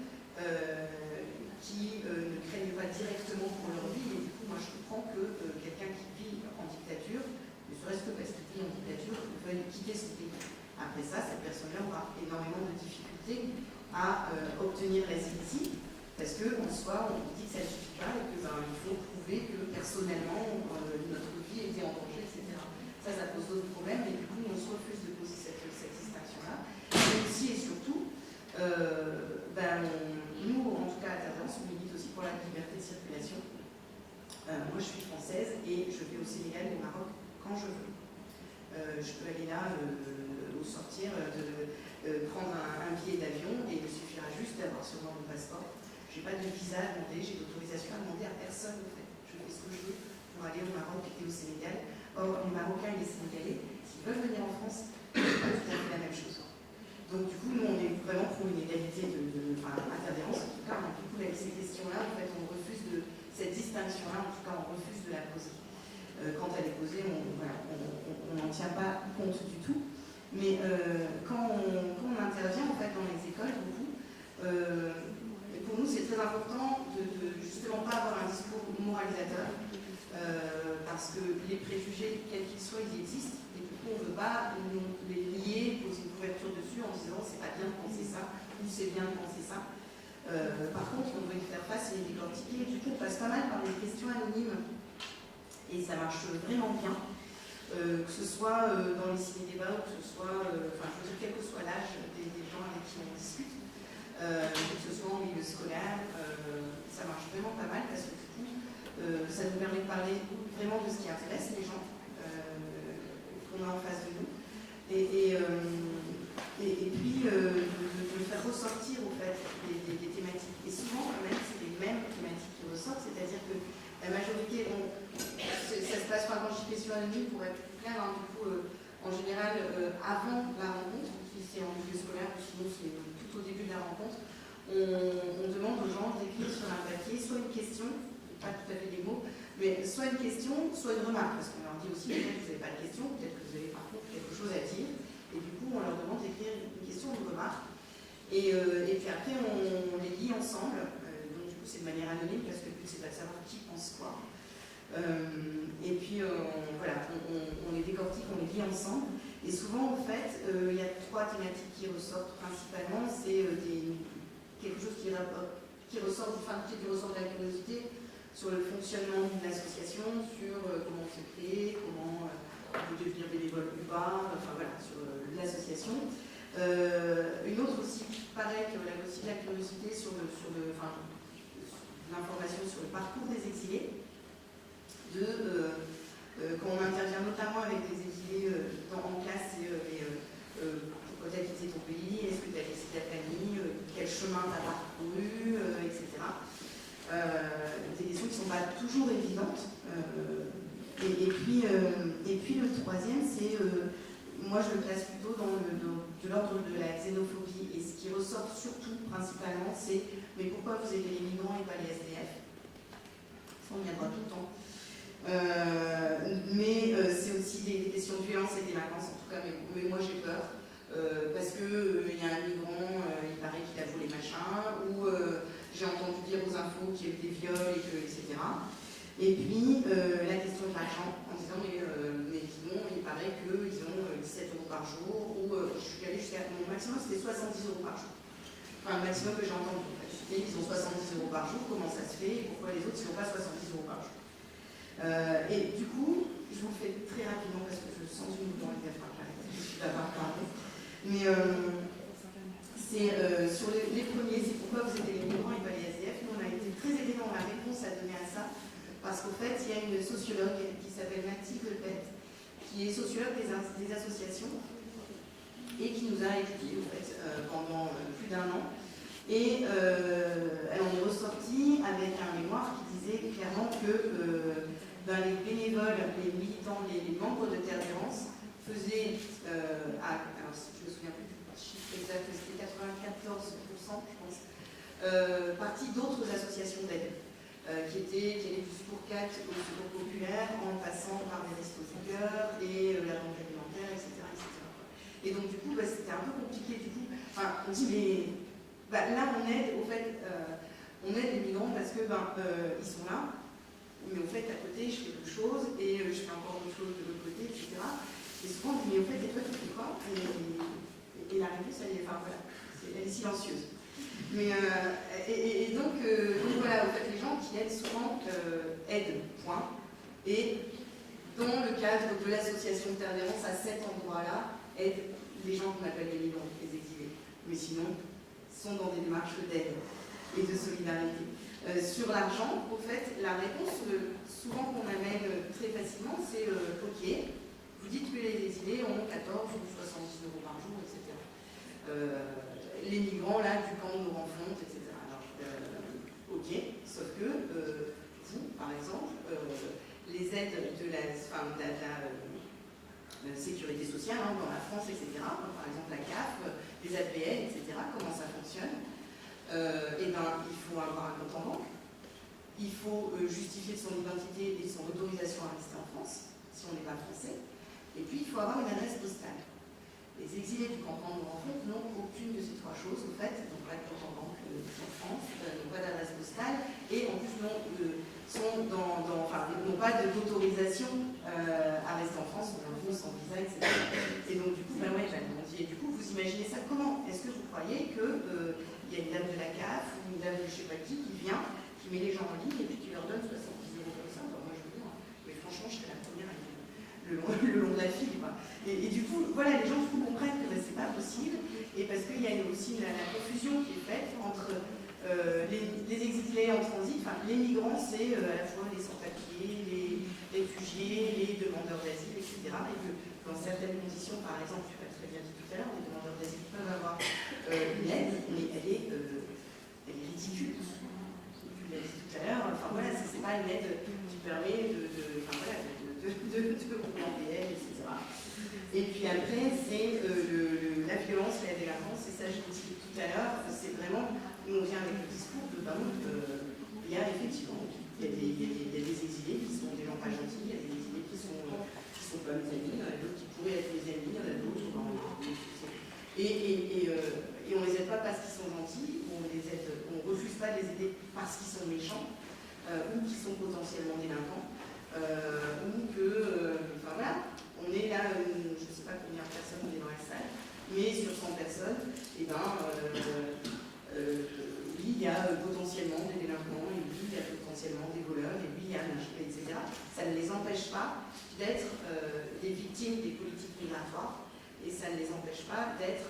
qui ne craignent pas directement pour leur vie. Et du coup, moi, je comprends que quelqu'un qui vit en dictature, ne serait-ce que parce qu'il vit en dictature, veuille quitter son pays. Après ça, cette personne-là aura énormément de difficultés à obtenir l'asile ici, parce qu'en soi, on dit que ça ne suffit pas et qu'il faut prouver que personnellement, notre vie était en danger, etc. Ça pose d'autres problèmes, et du coup, on se refuse de poser cette distinction-là. Mais aussi et surtout, nous, en tout cas à Interdérance, on milite aussi pour la liberté de circulation. Moi, je suis française et je vais au Sénégal et au Maroc quand je veux. Je peux aller là au sortir, prendre un billet d'avion et il suffira juste d'avoir sur moi mon passeport. Je n'ai pas de visa à demander, j'ai d'autorisation à demander à personne en fait. fais ce que je veux pour aller au Maroc et au Sénégal. Or, les Marocains et les Sénégalais, s'ils veulent venir en France, c'est pas tout à fait la même chose. Donc du coup, nous, on est vraiment pour une égalité d'adhérence, en tout cas. Du coup, avec ces questions-là, en fait, on refuse cette distinction-là, en tout cas, on refuse de la poser. Quand elle est posée, on n'en tient pas compte du tout. Mais quand on intervient, en fait, dans les écoles, beaucoup, pour nous, c'est très important de justement pas avoir un discours moralisateur, parce que les préjugés, quels qu'ils soient, ils existent. Et du coup, on ne veut pas les lier, poser une couverture dessus en disant c'est pas bien de penser ça, ou c'est bien de penser ça. Par contre, on doit y faire face et les décortiquer. Du coup, on passe pas mal par des questions anonymes, et ça marche vraiment bien. Que ce soit dans les ciné-débats, ou que ce soit, je veux dire, quel que soit l'âge des gens avec qui on discute, que ce soit en milieu scolaire, ça marche vraiment pas mal parce que du coup, ça nous permet de parler vraiment de ce qui intéresse les gens qu'on a en face de nous. Et puis de faire ressortir au fait des thématiques. Et souvent, quand même, c'est les mêmes thématiques qui ressortent, c'est-à-dire que la majorité, ça se passe quand je dis question anonyme pour être clair, hein, du coup, en général, avant la rencontre, si c'est en milieu scolaire ou sinon c'est tout au début de la rencontre, on demande aux gens d'écrire sur un papier soit une question, pas tout à fait des mots, mais soit une question, soit une remarque, parce qu'on leur dit aussi, peut-être que vous n'avez pas de question, peut-être que vous avez par contre quelque chose à dire, et du coup on leur demande d'écrire une question ou une remarque, et puis après on les lit ensemble, donc du coup c'est de manière anonyme, parce que le but c'est pas de savoir qui pense quoi. Et puis voilà, on les décortique, on les lit ensemble, et souvent en fait il y a trois thématiques qui ressortent principalement, c'est quelque chose qui ressort de la curiosité sur le fonctionnement d'une association, sur comment on s'est créé, comment on peut devenir bénévole ou pas, enfin voilà, sur l'association. Une autre aussi, pareil, qui relève aussi de la curiosité sur l'information sur le parcours des exilés, quand on intervient notamment avec des exilés en classe, c'est pourquoi tu as quitté ton pays, est-ce que tu as laissé ta famille, quel chemin tu as parcouru, etc. Des questions qui ne sont pas toujours évidentes. Et puis le troisième, c'est, moi je le place plutôt de l'ordre de la xénophobie. Et ce qui ressort surtout, principalement, c'est mais pourquoi vous aidez les migrants et pas les SDF? Ça, on y viendra tout le temps. Mais c'est aussi des questions de violence et de délinquance, en tout cas, mais moi j'ai peur. Parce qu'il y a un migrant, il paraît qu'il a volé machin, ou j'ai entendu dire aux infos qu'il y a eu des viols, etc. Et puis la question de l'argent, en disant mais il paraît qu'ils ont 17 € par jour, ou je suis allée jusqu'à mon maximum c'était 70 € par jour. Enfin, le maximum que j'ai entendu. Et ils ont 70 € par jour, comment ça se fait, et pourquoi les autres ils n'ont pas 70 € par jour. Et du coup, je vous le fais très rapidement parce que je sens une dans les lèvres, je suis d'avoir parlé. Mais c'est sur les premiers, c'est pourquoi vous aidez les migrants et pas les SDF. Nous, on a été très aidés dans la réponse à donner à ça, parce qu'au fait, il y a une sociologue qui s'appelle Mathilde Lepet, qui est sociologue des associations et qui nous a étudiés en fait, pendant plus d'1 an. Et elle en est ressortie avec un mémoire qui disait clairement que les bénévoles, les militants, les membres de Terre d'Errance faisaient, alors si je me souviens plus du chiffre exact, c'était 94%, je pense, partie d'autres associations d'aide, qui allaient du Secours 4 au Secours Populaire, en passant par les Restos du Cœur et la banque alimentaire, etc. Et donc du coup, c'était un peu compliqué. Du coup, on dit mais là on aide, au fait, on aide les migrants parce que ils sont là. Mais au fait, à côté, je fais d'autres choses, et je fais encore d'autres choses de l'autre côté, etc. Et souvent, on dit, mais au fait, et toi, tu fais quoi? Et la réponse, elle est silencieuse. Mais, donc voilà, au fait, les gens qui aident souvent aident, point. Et dans le cadre de l'association Terre d'Errance, à cet endroit-là, aident les gens qu'on appelle les migrants, les exilés. Mais sinon, sont dans des démarches d'aide et de solidarité. Sur l'argent, au fait, la réponse, souvent qu'on amène très facilement, c'est ok, vous dites que les exilés ont 14 ou 70 € par jour, etc. Les migrants, là, du camp de nos rencontres, etc. Alors, ok, sauf que vous, par par exemple, les aides de la sécurité sociale dans la France, etc., par exemple la CAF, les APL, etc., comment ça fonctionne. Il faut avoir un compte en banque, il faut justifier de son identité et de son autorisation à rester en France, si on n'est pas français, et puis il faut avoir une adresse postale. Les exilés du canton de Grand-Fonte n'ont aucune de ces trois choses, en fait, donc pas de compte en banque en France, n'ont pas d'adresse postale, et en plus n'ont pas d'autorisation à rester en France, sans visa, etc. Et donc du coup, et du coup, vous imaginez ça comment? Est-ce que vous croyez qu'il y a une dame de la CAF ou une dame de je ne sais pas qui vient, qui met les gens en ligne et puis qui leur donne 70 € comme ça? Moi je veux dire, mais franchement, je serais la première le long de la file. Et du coup, voilà, les gens du coup comprennent que c'est pas possible, et parce qu'il y a aussi la confusion qui est faite entre les exilés en transit, les migrants, c'est à la fois les sans-papiers, les réfugiés, les demandeurs d'asile, etc. Et que dans certaines conditions, par exemple, tu l'as très bien dit tout à l'heure, les demandeurs d'asile peuvent avoir une aide, mais elle est ridicule. Tu l'as dit tout à l'heure, voilà, c'est pas une aide qui permet de rouler en PL, etc. Et puis après, c'est la violence, la délinquance, et ça je l'ai dit tout à l'heure, c'est vraiment, nous on vient avec le discours de il y a effectivement, il y a des exilés qui sont des gens pas gentils, il y a des exilés qui sont pas mes amis, il y en a d'autres qui pourraient être mes amis, il y en a d'autres, et on les aide pas parce qu'ils sont gentils, on refuse pas de les aider parce qu'ils sont méchants, ou qu'ils sont potentiellement délinquants, ou que, voilà, on est là, je ne sais pas combien de personnes on est dans la salle, mais sur 100 personnes, oui, il y a potentiellement des délinquants, et oui, il y a potentiellement des voleurs, et oui, il y a etc. Ça ne les empêche pas d'être des victimes des politiques migratoires, et ça ne les empêche pas d'être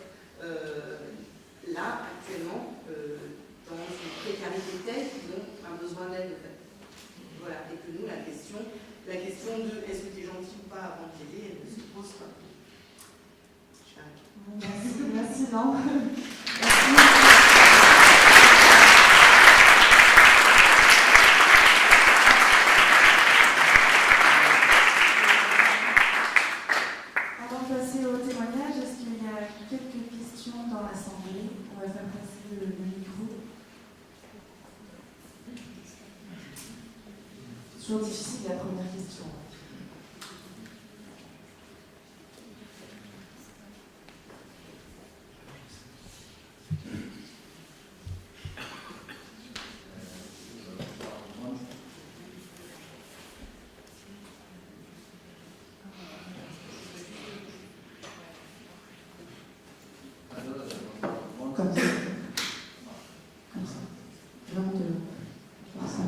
là, actuellement, dans une précarité telle qu'ils ont un besoin d'aide, en fait. Voilà, et que nous, la question de est-ce que tu es gentil ou pas avant de t'aider, elle ne se pose pas. Merci, non. Avant de passer au témoignage, est-ce qu'il y a quelques questions dans l'Assemblée? On va faire passer le micro. C'est toujours difficile la première question. Comme ça. Vraiment de ça.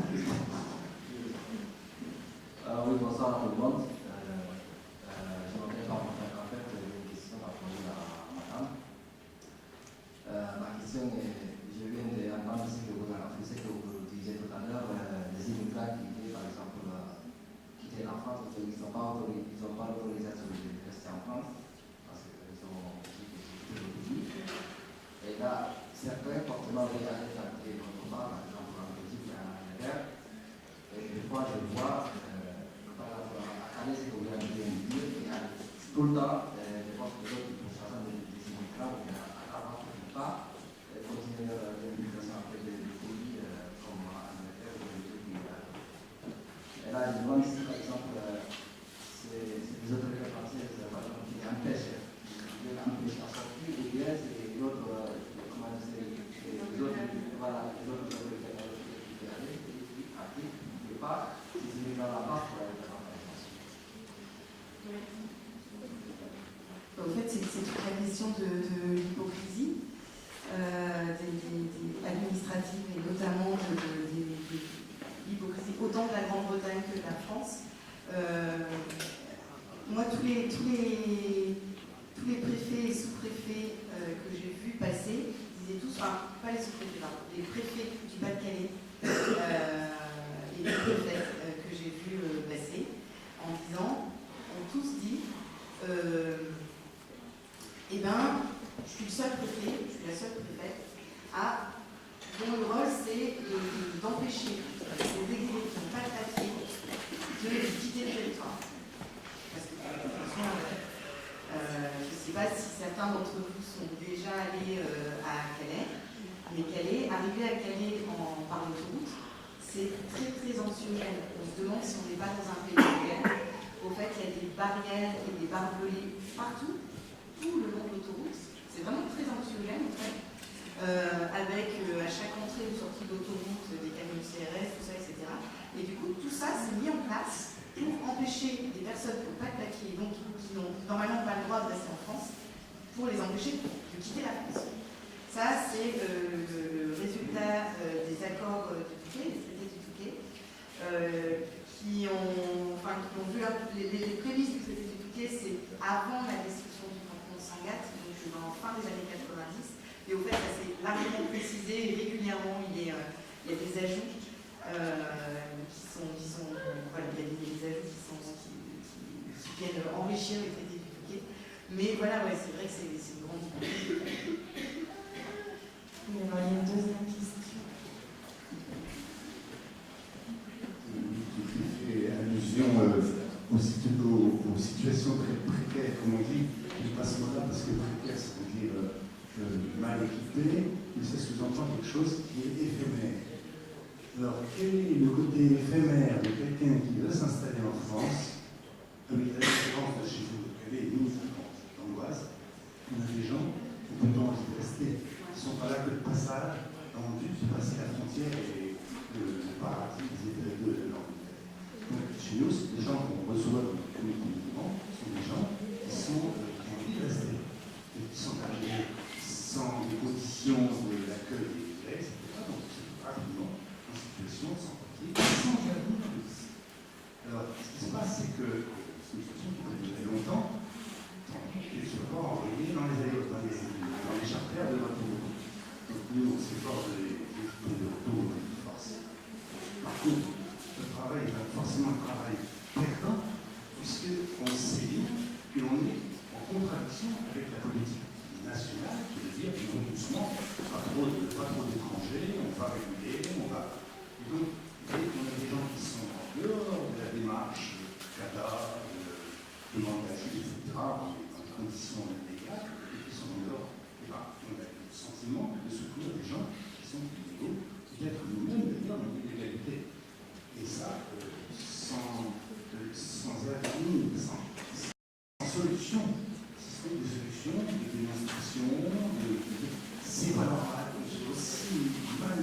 Oui, bonsoir à tout le monde. Je m'appelle Martin. En fait, j'ai une question à poser à madame. Ma question est, je viens d'entendre ce que vous disiez tout à l'heure, les immigrants qui étaient, par exemple, quittés la France, ils n'ont pas l'autorisation de rester en France, parce qu'ils ont quitté le pays. Et là, certains fortement regardent contre moi, par exemple, en Belgique, il y a la guerre. Et des fois, je vois, par exemple, à Calais, c'est qu'on vient de dire, il y a tout le temps des forces de l'autre qui sont des immigrants, ou bien à avant qu'ils ne pas continuer l'immigration après des pays comme Angleterre ou des pays. Et là, je demande si, par exemple, c'est les autorités françaises, par exemple, qui empêchent à sortir, ou bien c'est d'autres, comment dire, les autres autorités qui arrivent, qui appliquent, qui pas, ils immigrent là-bas pour aller en France. En fait, c'est toute la question de l'hypocrisie administrative, et notamment de l'hypocrisie autant de la Grande-Bretagne que de la France. Moi, tous les préfets et sous-préfets que j'ai vus passer disaient tous, enfin, pas les sous-préfets, les préfets du Pas-de-Calais et les préfets que j'ai vus passer, en disant, ont tous dit, eh ben, je suis le seul préfet, je suis la seule préfète, dont le rôle c'est d'empêcher les exilés qui n'ont pas de papier c'est très très anxiogène. On se demande si on n'est pas dans un pays réel. Au fait, il y a des barrières et des barbelés partout, tout le long de l'autoroute. C'est vraiment très anxiogène en fait. Avec à chaque entrée ou sortie d'autoroute des camions CRS, tout ça, etc. Et du coup, tout ça s'est mis en place pour empêcher des personnes qui n'ont pas de papier, donc qui n'ont normalement pas le droit de rester en France, pour les empêcher de quitter la France. Ça, c'est le résultat des accords du Touquet, des traités du Touquet, qui ont vu les prémices du traité du Touquet, c'est avant la destruction du canton de Sangatte, donc en fin des années 90. Et au fait, ça s'est largement précisé et régulièrement, il y a des ajouts voilà, il y a des ajouts qui viennent enrichir les traités du Touquet. Mais voilà, ouais, c'est vrai que c'est une grande difficulté. Oui, alors, il y a une deuxième question. Qui fait allusion aux situations très précaires, comme on dit. Je passe là parce que précaire, ça veut dire mal équipé, mais ça sous-entend quelque chose qui est éphémère. Alors, quel est le côté éphémère de quelqu'un qui veut s'installer en France, avec la différence de chez vous, elle est 1050 d'Angoisse, on a des gens qui ont pas envie de rester, ils ne sont pas là que de passage, dans le but de passer la frontière et le paradis des États de l'Angleterre. Donc, chez nous, les gens qu'on reçoit communément sont des gens qui ont envie de rester, et qui sont arrivés sans les conditions de l'accueil des Anglais, etc. Donc, c'est rapidement en situation sans papier, sans avenir de police. Alors, ce qui se passe, c'est que c'est une situation qui peut durer longtemps, et se pas envoyer dans les charters de retour. Donc, nous, on s'efforce de les équiper de retour de force. Par contre, le travail est forcément un travail perdant, puisqu'on sait bien qu'on est en contradiction avec la politique nationale, qui veut dire non doucement, pas trop d'étrangers, on va réguler, on va. Et donc, on a des gens qui sont en dehors de la démarche CADA, demande d'asile, etc., dans des conditions légales, et qui sont en dehors. Et ben, on a le sentiment de secourir des gens qui sont illégaux, peut-être nous-mêmes d'ailleurs dans l'illégalité. Et ça, sans avenir, sans solution. Ce sont des solutions, des démonstrations, c'est pas normal, c'est aussi mal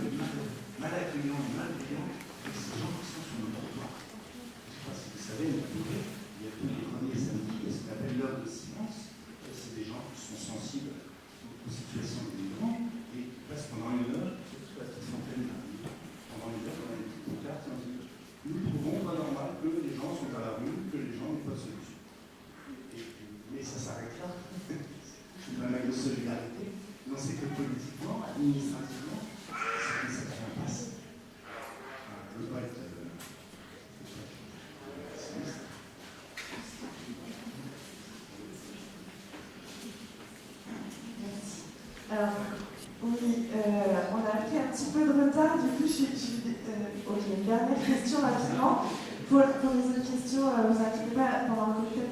accueillant, malveillant avec ces gens qui sont sur le trottoir. Je ne sais pas si vous savez, mais il y a tous les premiers samedis, ce qu'on appelle l'heure de silence. C'est des gens qui sont sensibles aux situations des migrants et qui passent pendant une heure, surtout à cette fontaine pendant une heure, on a une petite pancarte qui dit nous trouvons pas normal que les gens sont à la rue, que les gens n'aient pas de solution. Mais ça s'arrête là. C'est un acte de solidarité. Non, c'est que politiquement, administrativement, c'est que ça fait un passe. Je ne veux pas être pessimiste. Merci. Alors, oui, on a pris un petit peu de retard, du coup, ok, une dernière question rapidement. Pour les autres questions, vous inquiétez pas, pendant le cocktail,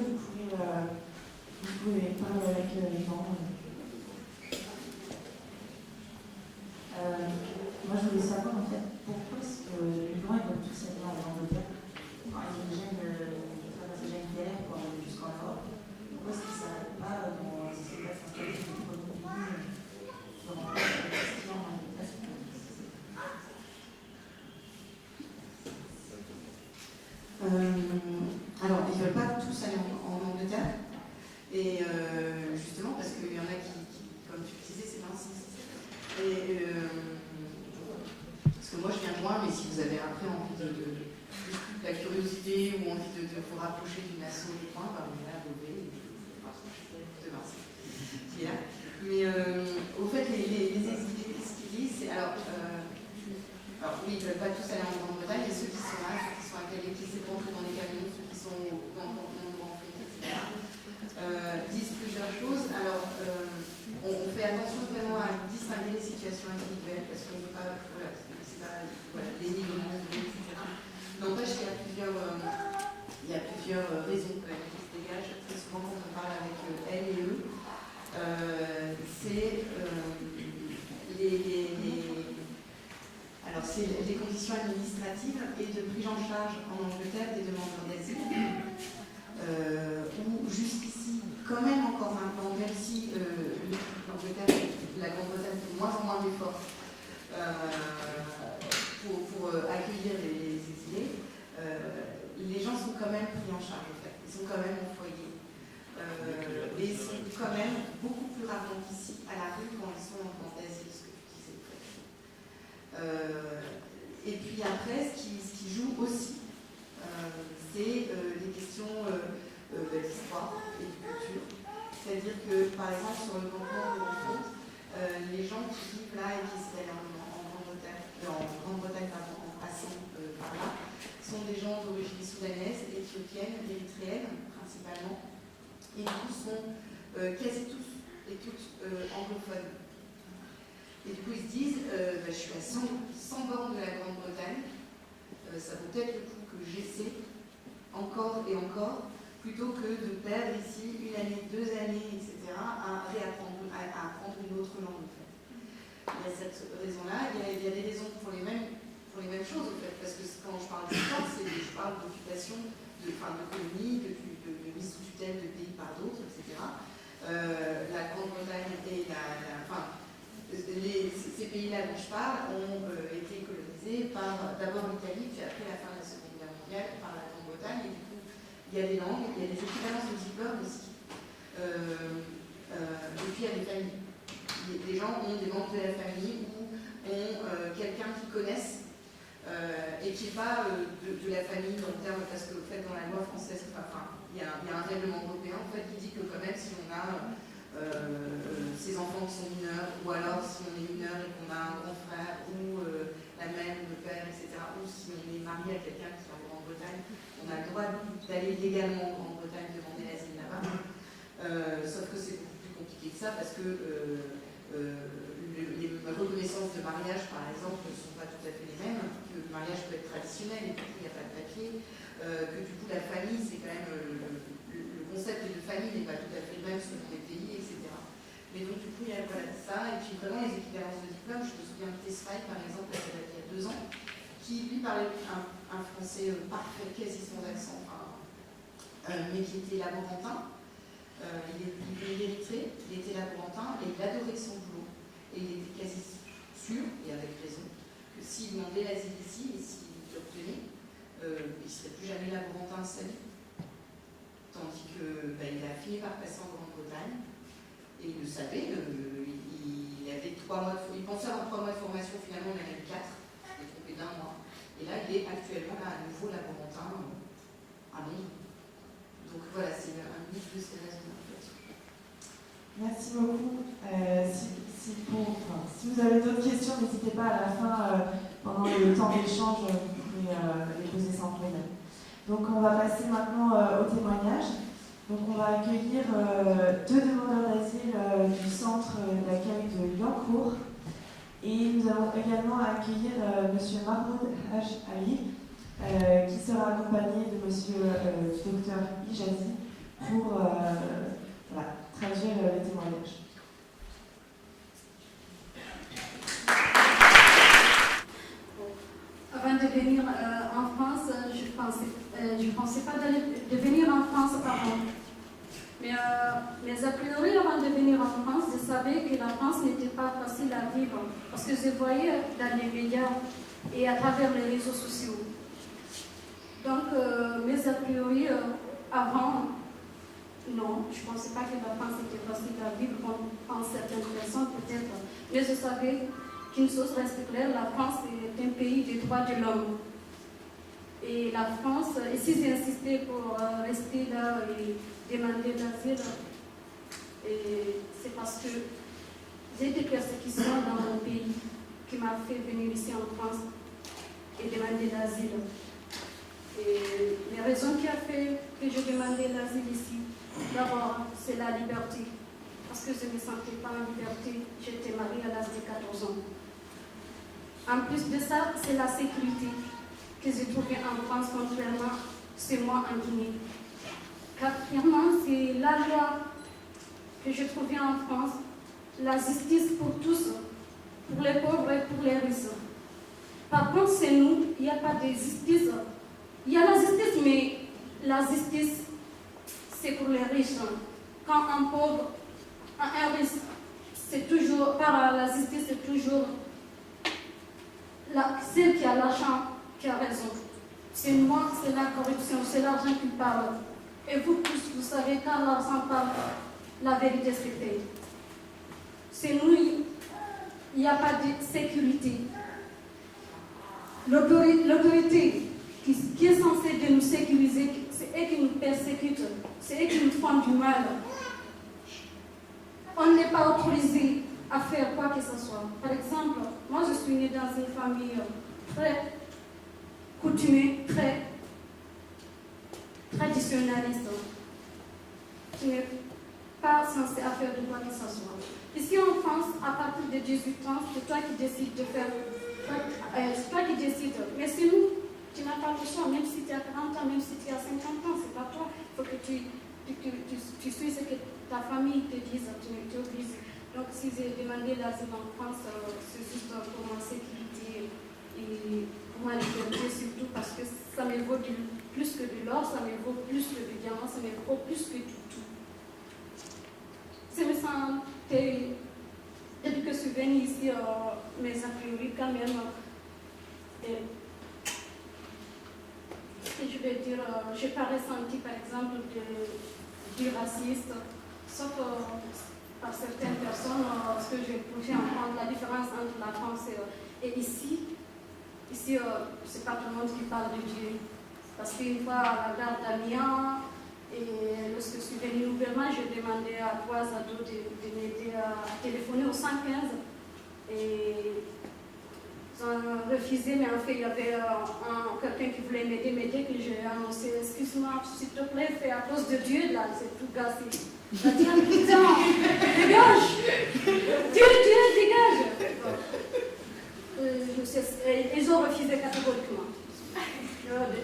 vous pouvez parler avec les gens. Moi, je voulais savoir en fait pourquoi est-ce que les blancs ils veulent tous aller en Angleterre. Enfin, ils viennent traverser Jane Keller pour aller jusqu'en Europe. Pourquoi est-ce qu'ils ne s'arrêtent pas dans ce qui va s'installer dans notre pays dans Alors, ils ne veulent pas tous aller en Angleterre. Et justement, parce qu'il y en a qui, comme tu le disais, c'est pas un sens. Et parce que moi, je viens de loin, mais si vous avez après envie de la curiosité ou envie de vous rapprocher d'une asso du coin, ben, on est là à Beauvais, de Vinci, qui est là. Mais au fait, les exilés, ce qu'ils disent, c'est alors oui, ils ne veulent pas tous aller en Grande-Bretagne, mais ceux qui sont là, ceux qui sont à Calais, qui essaient de rentrer dans les camions, ceux qui sont dans le Grand Prix, etc., disent plusieurs choses. Alors, on fait attention vraiment à distinguer les situations individuelles, parce qu'on ne veut pas, les niveaux, etc. N'empêche qu'il y a plusieurs raisons quand même qui se dégagent. Très souvent, quand on parle avec elles et eux, c'est alors c'est les conditions administratives et de prise en charge en Angleterre des demandeurs d'asile, où jusqu'ici, quand même encore maintenant, même si l'Angleterre, la Grande-Bretagne fait de moins en moins d'efforts pour accueillir les exilés, les gens sont quand même pris en charge, en fait. Ils sont quand même au foyer. Et ils sont quand même beaucoup plus rarement qu'ici à la rue quand ils sont en demande d'asile, ce que tu disais. Et puis après, ce qui joue aussi, c'est les questions d'histoire et de culture. C'est-à-dire que, par exemple, sur le campement de l'enfant, les gens qui vivent là et qui se en Grande-Bretagne, en passant par là, sont des gens d'origine soudanaise, éthiopienne, érythréenne principalement, et du coup sont quasi tous et toutes anglophones. Et du coup ils se disent, je suis à 100 bornes de la Grande-Bretagne, ça vaut peut-être le coup que j'essaie encore et encore, plutôt que de perdre ici 1 année, 2 années, etc., à apprendre une autre langue. En fait. Il y a cette raison-là, il y a des raisons pour les mêmes choses, en fait, parce que quand je parle d'histoire, je parle d'occupation, de colonies, de mise sous tutelle de pays par d'autres, etc. La Grande-Bretagne et ces pays-là dont je parle ont été colonisés par d'abord l'Italie, puis après la fin de la Seconde Guerre mondiale, par la Grande-Bretagne, et du coup, il y a des langues, il y a des équivalences de diplômes aussi. Et puis il y a des familles. Les gens ont des membres de la famille ou ont quelqu'un qu'ils connaissent et qui n'est pas de la famille dans le terme, parce que en fait, dans la loi française, il y a un règlement européen en fait, qui dit que quand même si on a ses enfants qui sont mineurs, ou alors si on est mineur et qu'on a un grand frère ou la mère ou le père, etc., ou si on est marié à quelqu'un qui est en Grande-Bretagne, on a le droit d'aller légalement en Grande-Bretagne demander l'asile là-bas. Sauf que c'est beaucoup plus compliqué que ça parce que les reconnaissances de mariage, par exemple, ne sont pas tout à fait les mêmes, que le mariage peut être traditionnel et du coup il n'y a pas de papier, que du coup la famille, c'est quand même le concept de famille n'est pas tout à fait le même selon les pays, etc. Mais donc du coup il y a ça, et puis vraiment les équivalences de diplôme, je me souviens de Tesfaye par exemple, il y a 2 ans, qui lui parlait un français parfait, quasi sans accent, mais qui était laborantin. Il est d'Érythrée, il était laborantin et il adorait son boulot. Et il était quasi sûr, et avec raison, que s'il demandait l'asile ici et s'il l'obtenait, il ne serait plus jamais laborantin de sa vie. Tandis qu'il a fini par passer en Grande-Bretagne et il le savait, il avait 3 mois il pensait avoir 3 mois de formation, finalement il en a eu 4, il est trompé d'1 mois. Et là il est actuellement là, à nouveau laborantin à Londres. Donc voilà, c'est un mix de ces raisons. Merci beaucoup. Si vous avez d'autres questions, n'hésitez pas à la fin, pendant le temps d'échange, vous pouvez les poser sans problème. Donc on va passer maintenant au témoignage. Donc on va accueillir 2 demandeurs d'asile du centre d'accueil de Liancourt. Et nous allons également accueillir M. Mahmoud Haj Ali, qui sera accompagné de M. Dr Ijazi pour traduire le témoignage. Avant de venir en France, je pensais pas de venir en France avant. Mais a priori, avant de venir en France, je savais que la France n'était pas facile à vivre. Parce que je voyais dans les médias et à travers les réseaux sociaux. Donc, mes a priori, avant, non, je ne pensais pas que la France était facile à vivre, comme pensent certaines personnes peut-être. Mais je savais qu'une chose reste claire, la France est un pays des droits de l'homme. Et la France, et si j'ai insisté pour rester là et demander l'asile, c'est parce que j'ai des persécutions dans mon pays qui m'ont fait venir ici en France et demander l'asile. Et les raisons qui ont fait que je demandais l'asile ici, d'abord, c'est la liberté. Parce que je ne me sentais pas en liberté. J'étais mariée à l'âge de 14 ans. En plus de ça, c'est la sécurité que j'ai trouvée en France, contrairement à chez moi en Guinée. Quatrièmement, c'est la loi que j'ai trouvée en France, la justice pour tous, pour les pauvres et pour les riches. Par contre, c'est nous, il n'y a pas de justice. Il y a la justice, mais la justice, c'est pour les riches. Quand un pauvre, un riche, c'est toujours, par la justice, c'est toujours celle qui a l'argent qui a raison. C'est moi, c'est la corruption, c'est l'argent qui parle. Et vous tous, vous savez, quand l'argent parle, la vérité c'est fait. C'est nous, il n'y a pas de sécurité. L'autorité qui est censée de nous sécuriser, c'est eux qui nous persécutent, c'est eux qui nous font du mal. On n'est pas autorisé à faire quoi que ce soit. Par exemple, moi je suis née dans une famille très coutumière, très traditionnaliste. Tu n'es pas censé à faire de quoi que ce soit. Ici en France, à partir de 18 ans, c'est toi qui décides de faire. C'est toi qui décides. Mais c'est nous, tu n'as pas le choix, même si tu as 40 ans, même si tu as 50 ans, c'est pas toi. Il faut que tu suis ce que ta famille te dise, tu es obligé. Donc si j'ai demandé l'asile en France, c'est juste pour ma sécurité et pour ma liberté surtout parce que ça me vaut plus que de l'or, ça me vaut plus que du diamant, ça me vaut plus que du tout. C'est me sentais, depuis que je suis venue ici, mes a priori quand même, je vais dire, je n'ai pas ressenti par exemple du racisme, sauf par certaines personnes, ce que j'ai pu entendre, la différence entre la France et ici. Ici, ce n'est pas tout le monde qui parle de Dieu. Parce qu'une fois à la gare d'Amiens, et lorsque je suis venue nouvellement, j'ai demandé à 3 ados de m'aider à téléphoner au 115. Et ils ont refusé, mais en fait, il y avait quelqu'un qui voulait m'aider, mais dès que j'ai annoncé, excuse-moi, s'il te plaît, fais à cause de Dieu, là, c'est tout gassé. Il a dit, putain, dégage! Dieu, dégage! Ils ont refusé catégoriquement.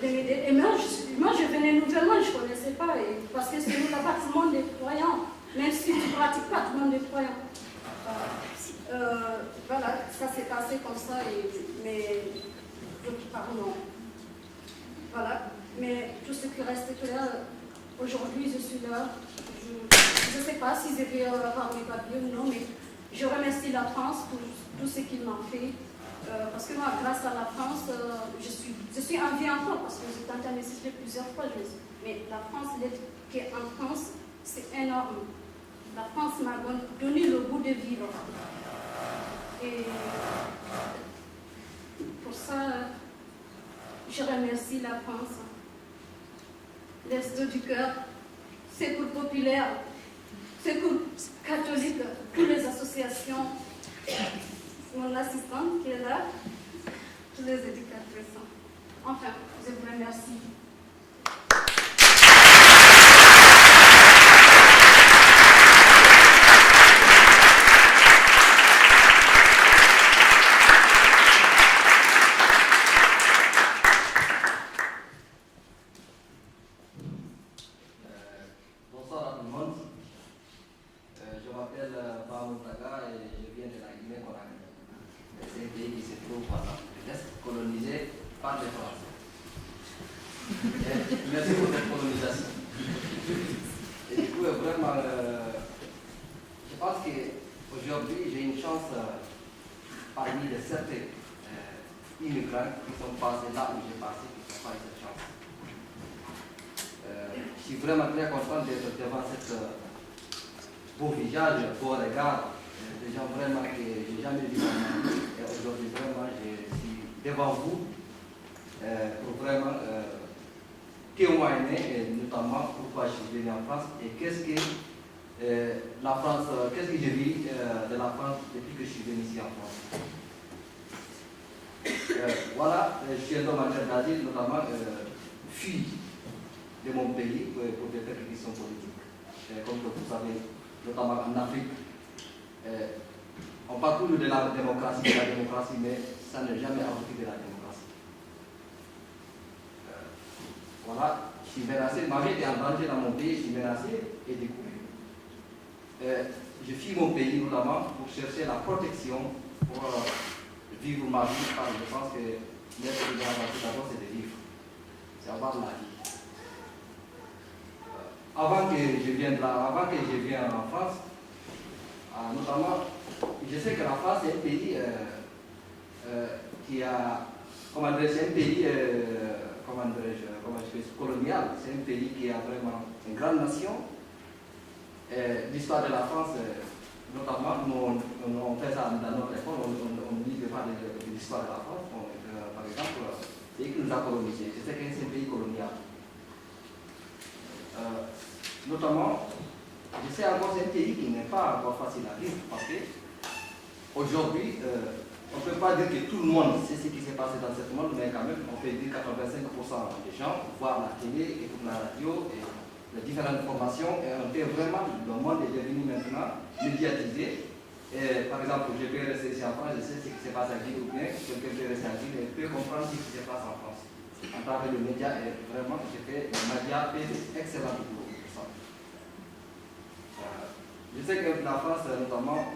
Et moi, je venais nouvellement, je ne connaissais pas, parce que c'est nous là-bas, tout le monde est croyant. Même si tu ne pratiques pas, tout le monde est croyant. Voilà, ça s'est passé comme ça, mais d'autres parents non. Voilà, mais tout ce qui reste là, aujourd'hui je suis là. Je ne sais pas si je vais avoir mes papiers ou non, mais je remercie la France pour tout ce qu'ils m'ont fait. Parce que moi, grâce à la France, je suis en vie encore, parce que j'ai tenté à m'expliquer plusieurs fois. Mais la France, l'aide qui est en France, c'est énorme. La France m'a donné le goût de vivre. Et pour ça, je remercie la France. L'Est du cœur, Secours populaire, Secours catholique, toutes les associations, mon assistante qui est là, tous les éducatrices. Enfin, je vous remercie. Bonsoir à tout le monde. Je m'appelle Bamoun Taga et je viens de la Guinée-Conakry. C'est un pays qui se trouve à l'Est, colonisé par les Français. Merci pour cette colonisation. Et du coup, vraiment, je pense qu'aujourd'hui, j'ai une chance parmi les certains immigrants qui sont passés là où j'ai passé, qui n'ont pas eu cette chance. Je suis vraiment très content d'être devant cette beau visage, beau regard, des gens vraiment que je n'ai jamais vu dans ma vie. Et aujourd'hui, vraiment, je suis devant vous pour vraiment témoigner, et notamment pourquoi je suis venu en France et qu'est-ce que la France, qu'est-ce que j'ai vu de la France depuis que je suis venu ici en France. Voilà, je suis un demandeur d'asile, notamment fui de mon pays pour des persécutions politiques. Comme vous savez, notamment en Afrique, on parle toujours de la démocratie, mais ça n'a jamais abouti de la démocratie. Voilà, je suis menacé, ma vie est en danger dans mon pays, je suis menacé et découvert. Je fuis mon pays notamment pour chercher la protection, pour vivre ma vie, je pense que l'être humain d'abord c'est de vivre, c'est avoir la vie. Avant que je vienne en France, notamment, je sais que la France est un pays qui a, c'est un pays, colonial, c'est un pays qui a vraiment une grande nation. L'histoire de la France, notamment, on fait ça dans notre école, on lit de l'histoire de la France, par exemple, le pays qui nous a colonisés. Je sais que c'est un pays colonial. Notamment, je sais encore c'est un pays qui n'est pas encore facile à vivre parce qu'aujourd'hui, on ne peut pas dire que tout le monde sait ce qui s'est passé dans ce monde, mais quand même, on peut dire 85% des gens voient la télé, écoutent la radio et les différentes formations. Et on peut vraiment, le monde est devenu maintenant médiatisé. Et, par exemple, je peux rester ici en France, je sais ce qui se passe à Ville ou bien quelqu'un peut rester à Ville et peut comprendre ce qui se passe en France. À travers les médias, et vraiment, j'ai fait les médias fait excellent boulot. Je sais que la France, notamment,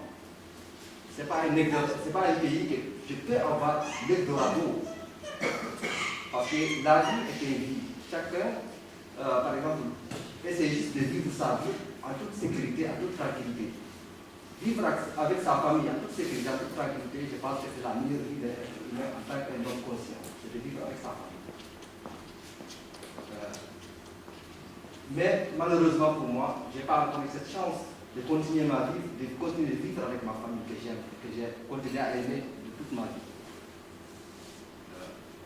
ce n'est pas un pays que je peux avoir l'Eldorado. Parce que la vie est une vie. Chacun, par exemple, essaie juste de vivre sa vie en toute sécurité, en toute tranquillité. Vivre avec sa famille en toute sécurité, en toute tranquillité, je pense que c'est la meilleure vie d'un être humain en tant qu'un homme conscient. C'est de vivre avec sa famille. Mais malheureusement pour moi, je n'ai pas encore eu cette chance de continuer ma vie, de continuer de vivre avec ma famille que j'aime, que j'ai continué à aimer de toute ma vie.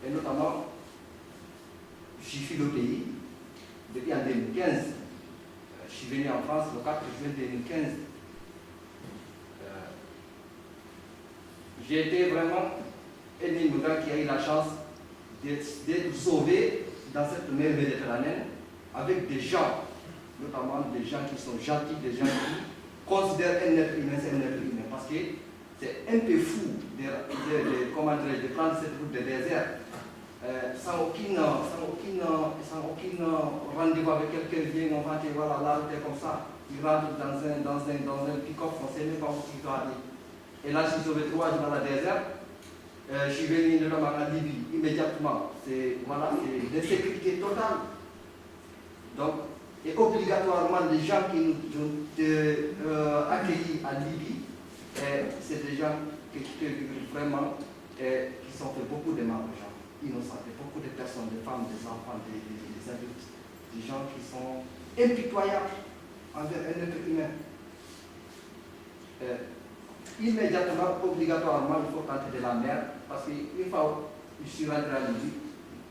Et notamment, j'ai fui le pays depuis en 2015. Je suis venu en France le 4 juin 2015. J'ai été vraiment un immigrant qui a eu la chance d'être sauvé dans cette mer Méditerranée avec des gens, notamment des gens qui sont gentils, des gens qui considèrent un être humain, c'est un être humain. Parce que c'est un peu fou de prendre cette route de désert sans aucun rendez-vous avec quelqu'un, vient, on va dire, voilà, la route est comme ça. Il rentre dans un pick-up, on ne sait même pas où il doit aller. Et là, je suis sauvé 3 jours dans le désert. Je suis venu notamment en Libye immédiatement. C'est l'insécurité totale. Donc, et obligatoirement, les gens qui nous ont accueillis en Libye, c'est des gens qui vraiment qui sont fait beaucoup de mal aux gens innocents, beaucoup de personnes, des femmes, des enfants, des adultes, des gens qui sont impitoyables envers un être humain. Immédiatement, obligatoirement, il faut tenter de la mer, parce qu'une fois que je suis rentré à Libye,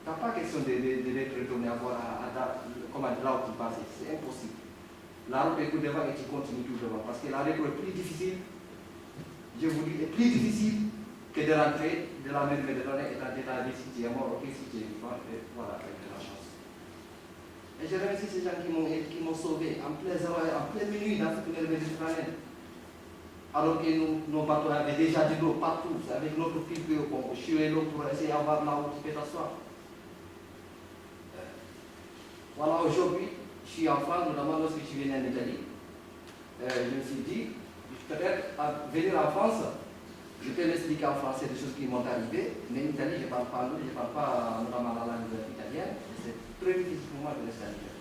tu n'as pas question d'être retourné à voir là où tu passes, c'est impossible. La route est tout devant et tu continues tout devant, parce que la route est plus difficile, je vous dis, est plus difficile que de rentrer de la mer Méditerranée et tenter ta vie si tu es mort, ok, si tu es vivant, et voilà, avec de la chance. Et je remercie ces gens qui m'ont sauvé en pleine minuit dans cette mer Méditerranée. Alors que nos bateaux avaient déjà de l'eau partout, c'est avec notre fil qu'on chouait l'eau pour essayer d'avoir là où tu peux t'asseoir. Voilà, aujourd'hui, je suis en France, notamment lorsque je suis venu en Italie. Je me suis dit, peut-être à venir en France, je peux m'expliquer en français des choses qui m'ont arrivé, mais en Italie, je ne parle pas anglais, je ne parle pas notamment la langue italienne, c'est très difficile pour moi de rester en Italie.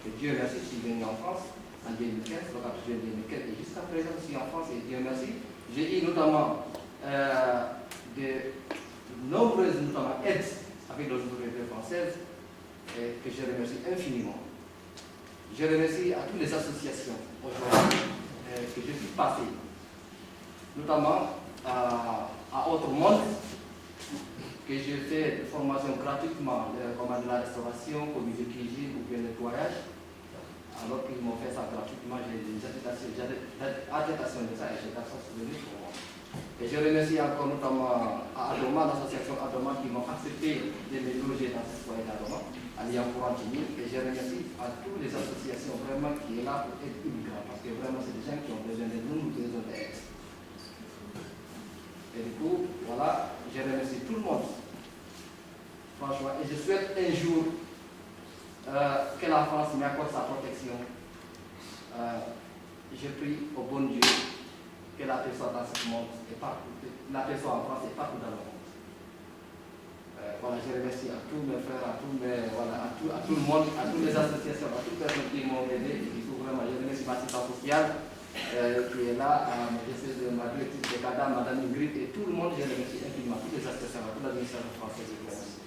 Et Dieu merci, je suis venu en France en 2015, le 4 juillet 2015, et jusqu'à présent, je suis en France, et Dieu merci. J'ai eu notamment de nombreuses aides avec les autorités françaises, que je remercie infiniment. Je remercie à toutes les associations aujourd'hui que je suis passé, notamment à Autre Monde, que j'ai fait de formation gratuitement, comme de la restauration, comme de cuisine ou bien le nettoyage. Alors qu'ils m'ont fait ça gratuitement, j'ai des attestations de ça et j'ai des souvenirs pour moi. Et je remercie encore notamment à Adoma, l'association Adoma, qui m'ont accepté de me loger dans ce foyer d'Adoma, à Lyon-Courantini. Et je remercie à toutes les associations vraiment qui sont là pour être immigrants, parce que vraiment c'est des gens qui ont besoin de nous, nous besoin d'aide. Et du coup, voilà, je remercie tout le monde. Franchement, et je souhaite un jour que la France m'accorde sa protection. Je prie au bon Dieu que la paix soit dans ce monde et partout, la paix soit en France et partout dans le monde. Voilà, je remercie à tous mes frères, à tout le monde, à toutes les associations, à toutes les personnes qui m'ont aidé. Et tout vraiment, je remercie ma assistante sociale qui est là, ma directrice de CADA, Madame Ingrid, et tout le monde, je remercie infiniment, toutes les associations, toute l'administration française. Je vous remercie.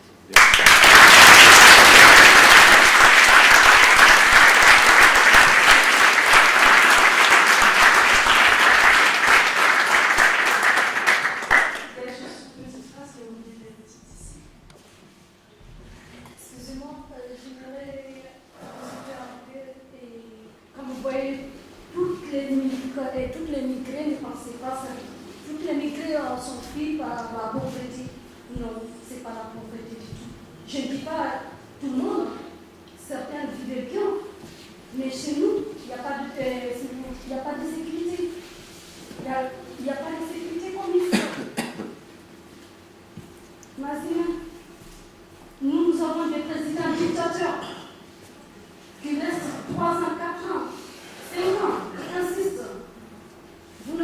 Excusez-moi, j'aimerais comme vous voyez, toutes les migrées ne pensaient pas ça. Toutes les migrées sont prises par la pauvreté. Non, ce n'est pas la pauvreté du tout. Je ne dis pas tout le monde, certains vivaient bien, mais chez nous, il n'y a pas de sécurité. Il n'y a pas de sécurité comme il faut. Mazina, nous avons des présidents dictateurs qui restent 3 ans, 4 ans, 5 ans, j'insiste. Vous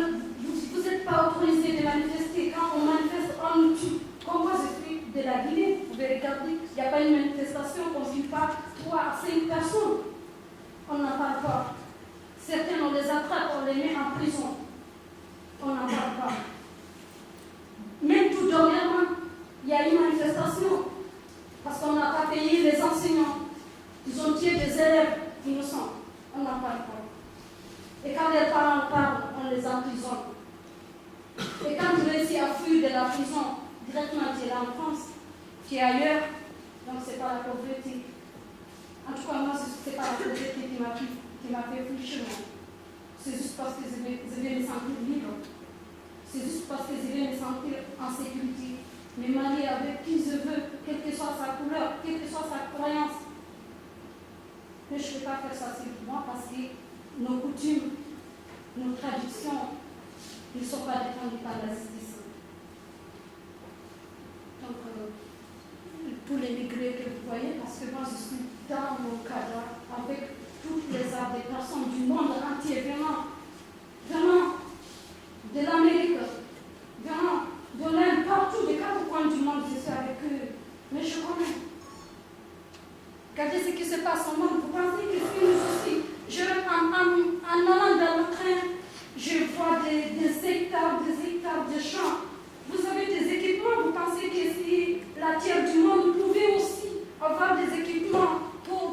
n'êtes pas autorisé de manifester. Quand on manifeste, on nous tue. Comme moi, je suis de la Guinée, vous pouvez regarder, il n'y a pas une manifestation, on ne tue pas 3 à 5 personnes. On n'en parle pas. Certains, on les attrape, on les met en prison. On n'en parle pas. Même tout dernièrement, il y a une manifestation parce qu'on n'a pas payé les enseignants. Ils ont tué des élèves innocents. On n'en parle pas. Et quand les parents parlent, on les emprisonne. Et quand tu réussis à fuir de la prison, directement tu es là en France, tu es ailleurs, donc ce n'est pas la pauvreté. En tout cas, moi, ce n'est pas la pauvreté qui m'a fait fuir chez moi. C'est juste parce que je vais me sentir libre. C'est juste parce que je vais me sentir en sécurité. Me marier avec qui je veux, quelle que soit sa couleur, quelle que soit sa croyance. Mais je ne peux pas faire ça sur moi parce que nos coutumes, nos traditions ne sont pas défendues par la justice. Donc, tous les migrés que vous voyez, parce que moi je suis dans mon cadre avec toutes les arts des personnes du monde entier, vraiment de l'Amérique, vraiment de l'Inde, partout, des 4 coins du monde, je suis avec eux. Mais je connais. Regardez ce qui se passe au monde. Vous pensez que si nous aussi, en allant dans le train, je vois des hectares de champs. Vous avez des équipements. Vous pensez que si la terre du monde pouvait aussi avoir des équipements pour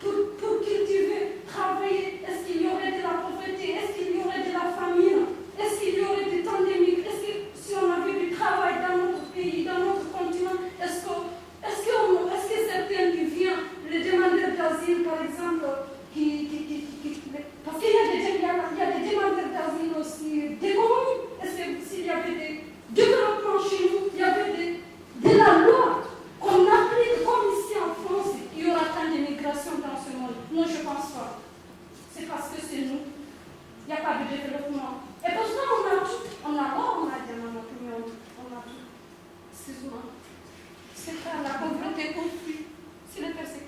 cultiver, travailler, est-ce qu'il y aurait de la pauvreté? Est-ce qu'il y aurait de la famine? Est-ce qu'il y aurait des pandémies? Est-ce que si on avait du travail dans notre pays, dans notre continent, est-ce que certains qui viennent, les demandeurs d'asile par exemple, parce qu'il y a des demandeurs d'asile aussi d'économie. Est-ce que s'il y avait des développements chez nous, il y avait de la loi qu'on applique comme ici en France, il y aura tant d'immigration dans ce monde? Non, je ne pense pas. C'est parce que c'est nous. Il n'y a pas de développement. Et pourtant, on a tout. On a l'or, on a des opinions, on a tout. Excuse-moi. C'est pas la pauvreté qu'on fuit, c'est la persécution.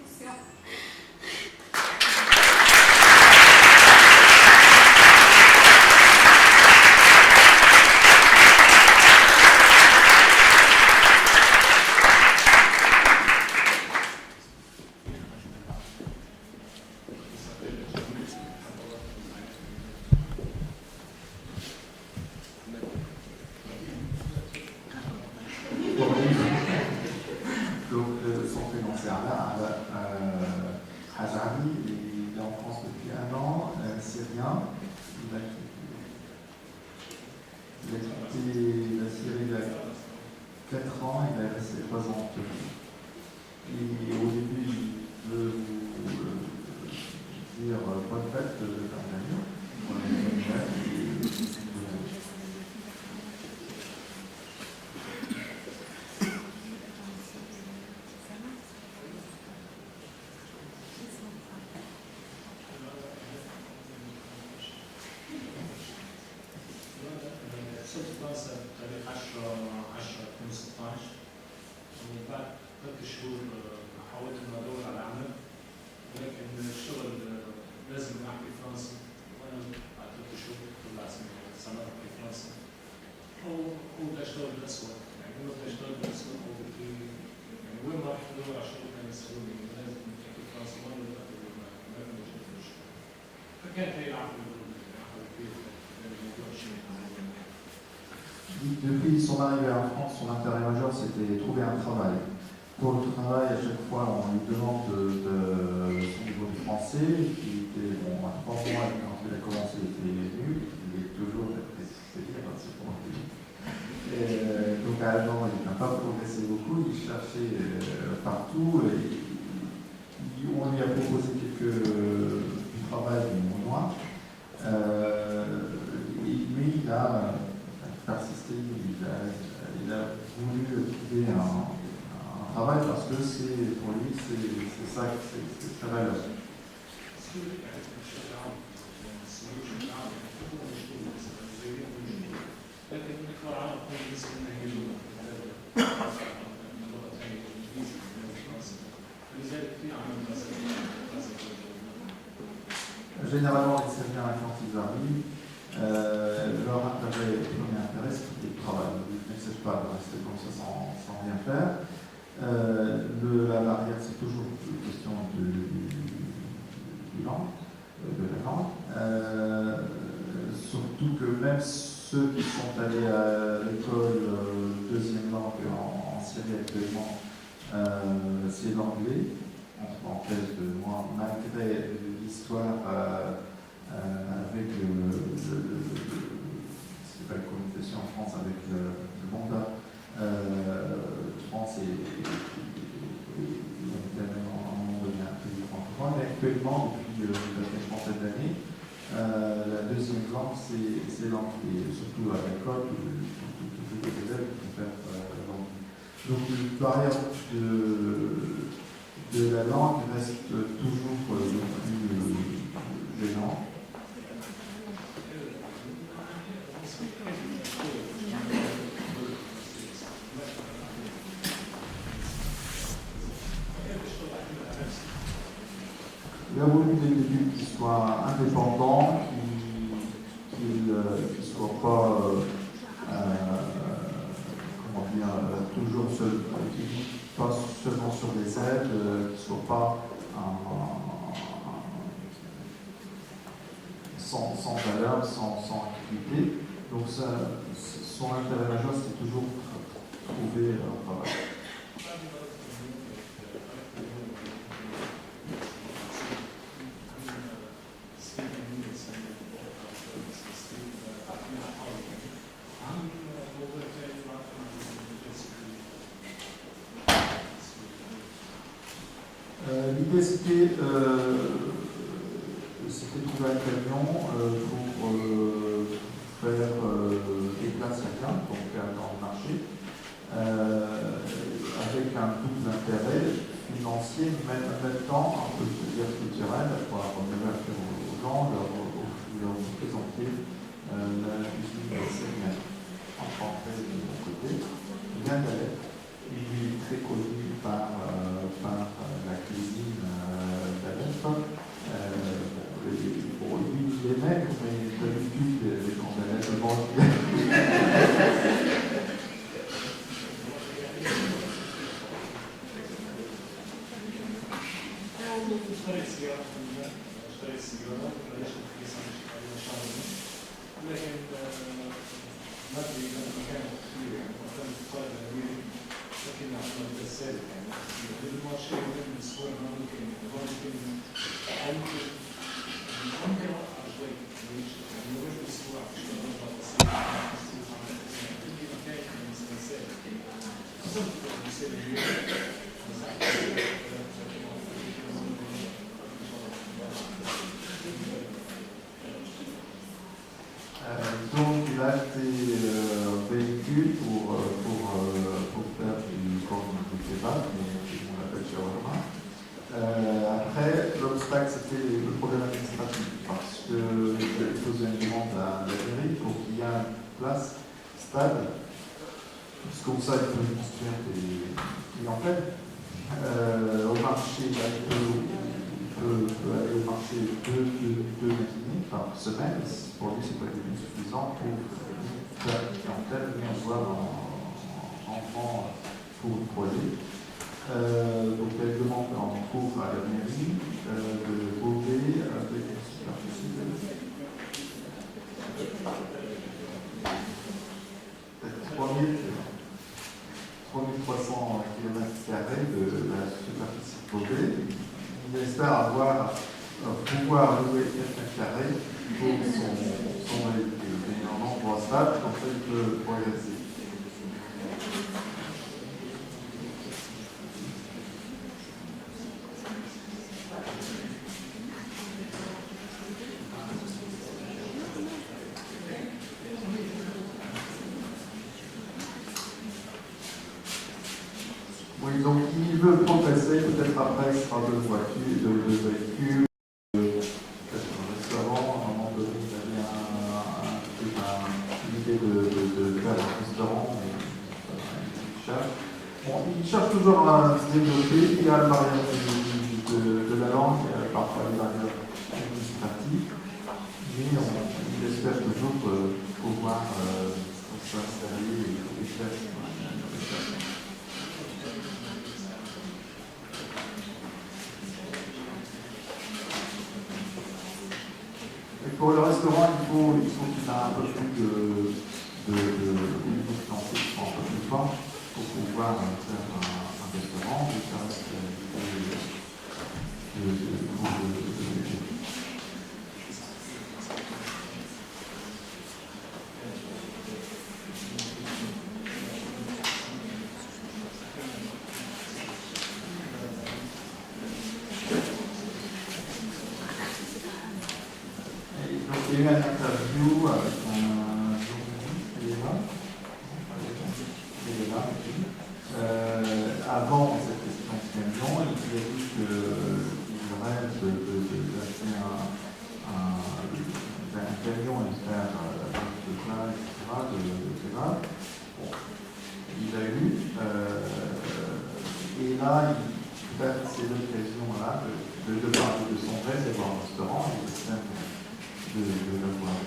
لازم احكي فرنسي وانا بعد 3 شهور طلع سنه صناعة في فرنسا وبأشتغل بالأسواق يعني إنه بأشتغل بالأسواق يعني وين ما رح تدور على شغل كان يسألوني لازم في فرنسا مرة ما بنشوفش فكانت هي العقبة كبيرة الموضوع الشيء. Depuis son arrivée en France, son intérêt majeur c'était trouver un travail. Pour le travail, à chaque fois, on lui demande de son niveau de français, qui était, bon, à 3 mois, quand il a commencé, il était nul, il est toujours, c'est pour lui. Donc à Alban, il n'a pas progressé beaucoup, il cherchait partout, on lui a proposé du travail du noir, mais il a persisté, il a voulu trouver un travail parce que pour lui c'est ça, c'est sa valeur. Généralement, les Syriens, quand ils arrivent, leur premier intérêt, c'est le travail. Ils ne cherchent pas de rester comme ça sans rien faire. La barrière, c'est toujours une question de la langue. Surtout que même ceux qui sont allés à l'école deuxième langue en Syrie actuellement, c'est l'anglais. Entre parenthèses, moi, malgré l'histoire avec c'est pas la communication en France avec le mandat France et évidemment un monde devient un pays francophone, mais actuellement, depuis une trentaine d'années, la deuxième langue c'est l'anglais, surtout à l'école, tous les élèves qui préfèrent l'anglais. Donc le barrière de la langue reste toujours le plus gênant. Il a voulu dès le début qu'il soit indépendant, qu'il ne soit pas toujours seul, pas seulement sur les aides, qu'il ne soit pas sans valeur, sans activité. Donc son intérêt majeur, c'est toujours trouver un travail. L'idée c'était trouver un camion pour faire des places à gain, donc dans le marché, avec un double intérêt financier, mais en même temps un peu culturel, pour avoir affaire aux gens, leur présenter la cuisine syrienne. En français de mon côté, il vient d'Alep, il est très connu par la cuisine d'Alep. Lui, il est maigre, mais d'habitude, les gens d'Alep mangent. اشتريت سيارة بلاش رخيصة مش عليها شهر ونص لكن ما ادري اذا المكان كبير يعني مكان قائد اميري لكن عشان الثالث يعني المارشي من الاسبوع ما ممكن ممكن اوقع شوي يعني نروح اسبوع اشتغل بسيط في مكان مثلا ثالث اظن بيصير Donc il a acheté un véhicule pour faire du kebab, on l'appelle shawarma. Après, l'obstacle c'était le problème administratif, parce qu'il faisait une demande à la mairie pour qu'il y ait une place stable, parce que comme ça il peut construire des clientèles. Au marché, il peut peut aller au marché deux matinées par semaine. Pour lui, c'est pas du tout suffisant pour faire une clientèle, mais on doit en pour le projet. Donc elle demande en cours à la mairie de Beauvais avec une superficie de 3300 km² de la superficie de Beauvais. Il espère pouvoir louer quelques carrés pour son véhicule. Et en endroit stable, comme ça il peut progresser. Oui, donc il veut progresser, peut-être après il sera de voitures, de véhicules, peut-être un restaurant. À un moment donné, il avait une idée de faire un restaurant, mais il cherche toujours à se développer. Il y a le barrière de la langue, parfois les barrières administratives, mais il espère toujours pouvoir s'installer et faire. Pour le restaurant, il faut qu'il ait un peu plus de financier, un peu plus fort pour pouvoir faire un restaurant, mais ça reste il y a eu un interview avec un avant cette question de camion, il a dit qu'il rêve d'acheter un camion et de faire de plat, etc. Bon, il a eu, et là, peut-être c'est l'occasion là de parler de son rêve d'avoir un restaurant et de le voir.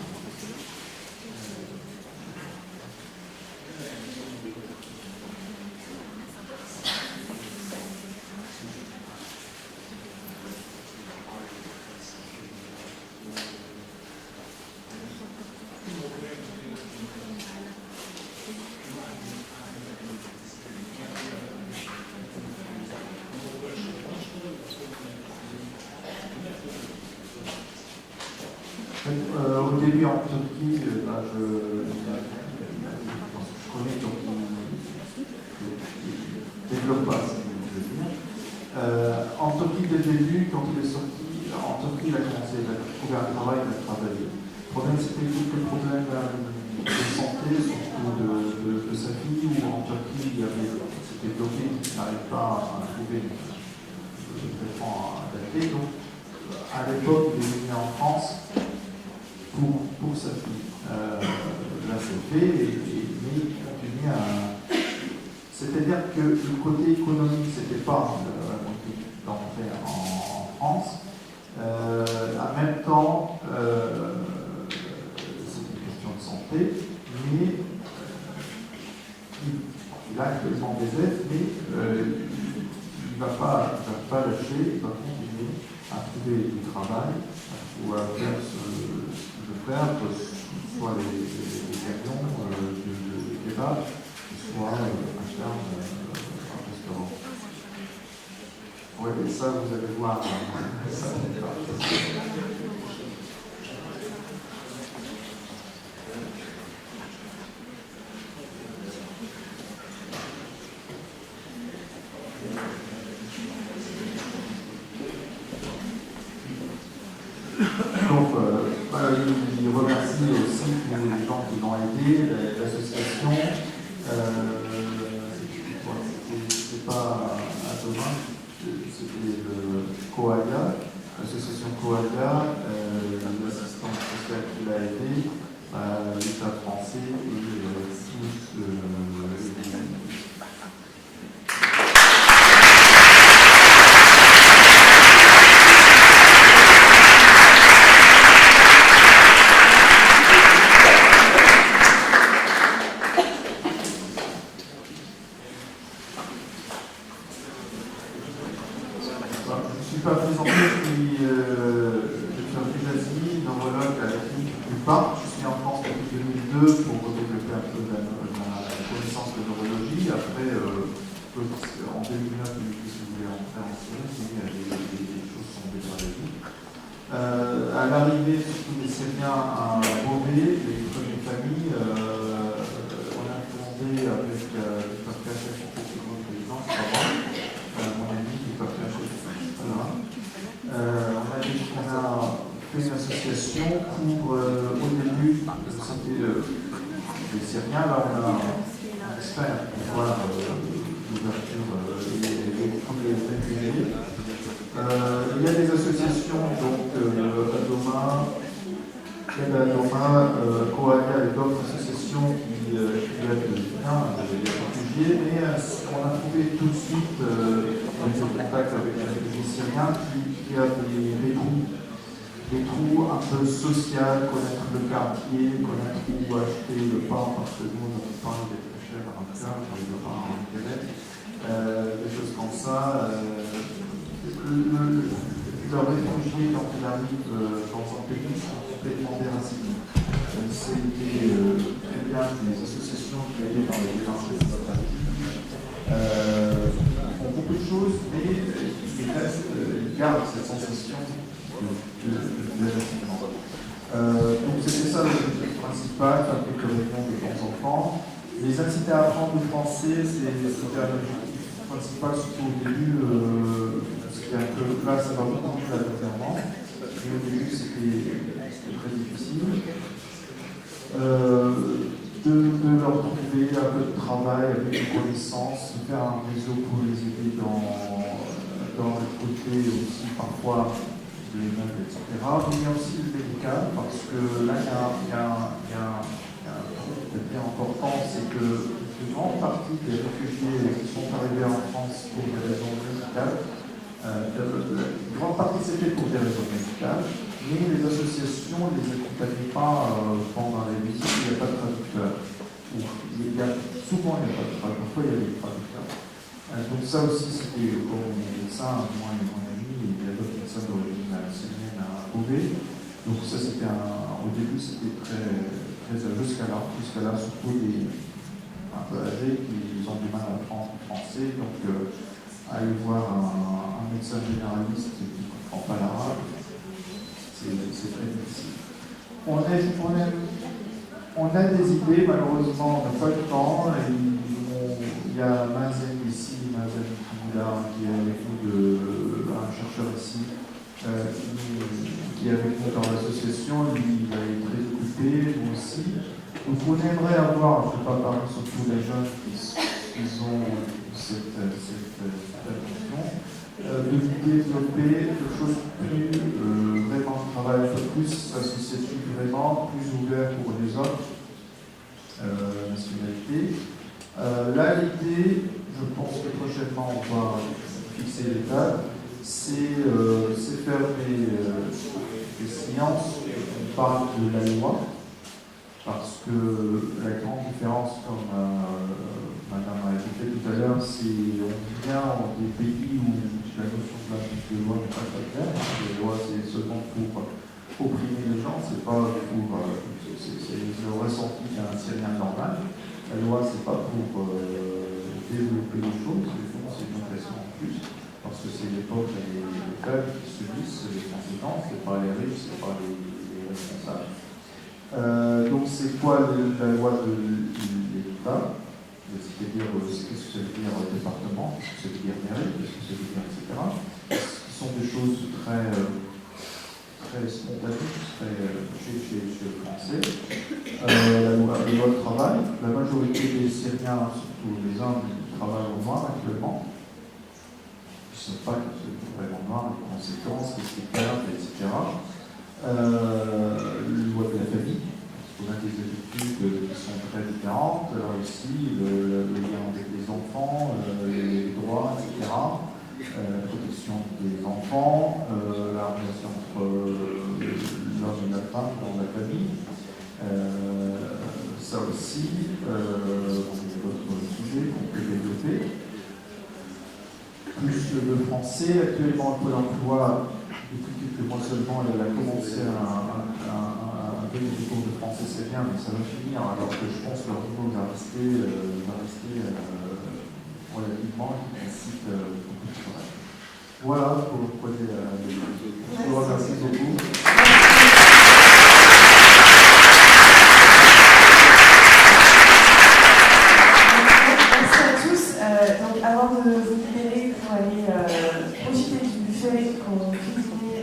Au début en Turquie, je connais donc il ne développe pas, si vous voulez dire. En Turquie, dès le début, quand il est sorti, en Turquie, il a commencé à trouver un travail, il a travaillé. Le problème, c'était tous les problèmes de santé, surtout de sa fille, où en Turquie, c'était bloqué, il n'arrive pas à trouver le traitement adapté. Donc, à l'époque, il est venu en France pour sa fille. Là, c'est fait, mais il continue à. C'est-à-dire que le côté économique, c'était pas d'entrer en France. En même temps, c'est une question de santé, mais il a actuellement des aides, mais il ne va pas lâcher, il va continuer à trouver du travail ou à faire soit les camions de kebab, soit à terme un restaurant. Oui, et ça, vous allez voir. Donc, il remercie aussi les gens qui l'ont aidé, l'association. C'est pas à demain, c'était le COAGA, l'association COAGA, l'assistance sociale qui l'a aidé, l'État français et tous les. suis pas présenté, je suis Dr Fijazi, neurologue à la clinique du Parc. Je suis en France depuis 2002 pour développer un peu la connaissance de neurologie. Après, en 2009, je voulais rentrer en Syrie, mais les choses sont déjà réglées. À l'arrivée, surtout des Syriens à Beauvais, les premières familles, on a demandé avec le PHF en fait, le président, c'est pas moi, mon ami du PHF. Voilà. On a fait une association pour, au début, c'était les Syriens, là on espère pouvoir l'ouverture des réfugiés. Il y a des associations, donc Adoma, Coalia et d'autres associations qui aident les réfugiés, mais on a trouvé tout de suite en contact avec les réfugiés syriens qui a des trous un peu sociaux, connaître le quartier, connaître où acheter le pain, parce que nous, notre pain il est très cher à Rancard, le pain en Québec, des choses comme ça. Le réfugié, quand il arrive dans un pays, sont complètement déracinés. C'était très bien que les associations qui allaient dans les démarches font beaucoup de choses, mais ils gardent cette sensation de déracinement. Donc c'était ça le principal, faire quelques réunions de temps en temps. Les inciter à apprendre le français, c'était un objectif principal, surtout au début. Là, ça va beaucoup mieux dernièrement, mais au début, c'était très difficile. De leur trouver un peu de travail, avec des connaissances, de faire un réseau pour les aider dans le côté aussi, parfois, des meubles, etc. Mais il y a aussi le médical, parce que là, il y a un truc bien important, c'est que une grande partie des réfugiés qui sont arrivés en France pour des raisons médicales, une grande partie c'était pour des raisons médicales, mais les associations ne les accompagnaient pas pendant les visites, il n'y a pas de traducteur. Souvent il n'y a pas de traducteur, parfois il y a des traducteurs. Donc ça aussi c'était pour mon médecin, moi et mon ami, et il y a d'autres médecins d'origine syrienne à Beauvais. Donc ça c'était au début c'était très jusqu'à là, surtout des un peu âgés qui ont du mal à apprendre le français, donc aller voir un médecin généraliste qui ne comprend pas l'arabe, c'est très difficile. On a des idées, malheureusement, on n'a pas le temps. Il y a Mazen ici, Mazen Kimoula, qui est avec nous, un chercheur ici, qui est avec nous dans l'association. Lui, il est très occupé, nous aussi. Donc on aimerait avoir, je ne peux pas parler surtout les jeunes qui ont cette attention, de développer quelque chose de plus, vraiment de travail un peu plus associatif, vraiment plus ouvert pour les autres nationalités. Là, l'idée, je pense que prochainement on va fixer les dates, c'est faire des séances où on parle de la loi. Parce que la grande différence, comme Madame a évoqué tout à l'heure, c'est on vient des pays où la notion de loi n'est pas très claire. La loi, c'est seulement pour opprimer les gens, c'est pas pour. C'est le ressenti d'un Syrien normal. La loi, c'est pas pour développer les choses, c'est une impression en plus, parce que c'est l'époque et les faibles qui subissent les conséquences, c'est pas les riches, c'est pas les responsables. Donc c'est quoi la loi de l'État? C'est-à-dire qu'est-ce que ça veut dire département, qu'est-ce que ça veut dire mairie, qu'est-ce que ça veut dire, etc. Ce sont des choses très spontanées, très chez le français. La loi de travail, la majorité des Syriens, surtout les hommes, travaillent au noir actuellement. Ils ne savent pas que c'est vraiment noir, les conséquences, qu'est-ce qu'ils perdent, etc. Loi de la famille, on a des habitudes qui sont très différentes, là aussi, le lien avec les enfants, les droits, etc., la protection des enfants, la relation entre l'homme et la femme dans la famille, ça aussi, d'autres sujets qu'on peut développer. plus le français. Actuellement, le Pôle emploi, depuis quelques mois seulement, elle a commencé à donner des cours de français, c'est bien, mais ça va finir, alors que je pense que leur niveau va rester relativement, ainsi que beaucoup de travail. Voilà pour le projet. Je vous remercie beaucoup. Donc avant de vous libérer pour aller profiter du buffet qu'ont cuisiné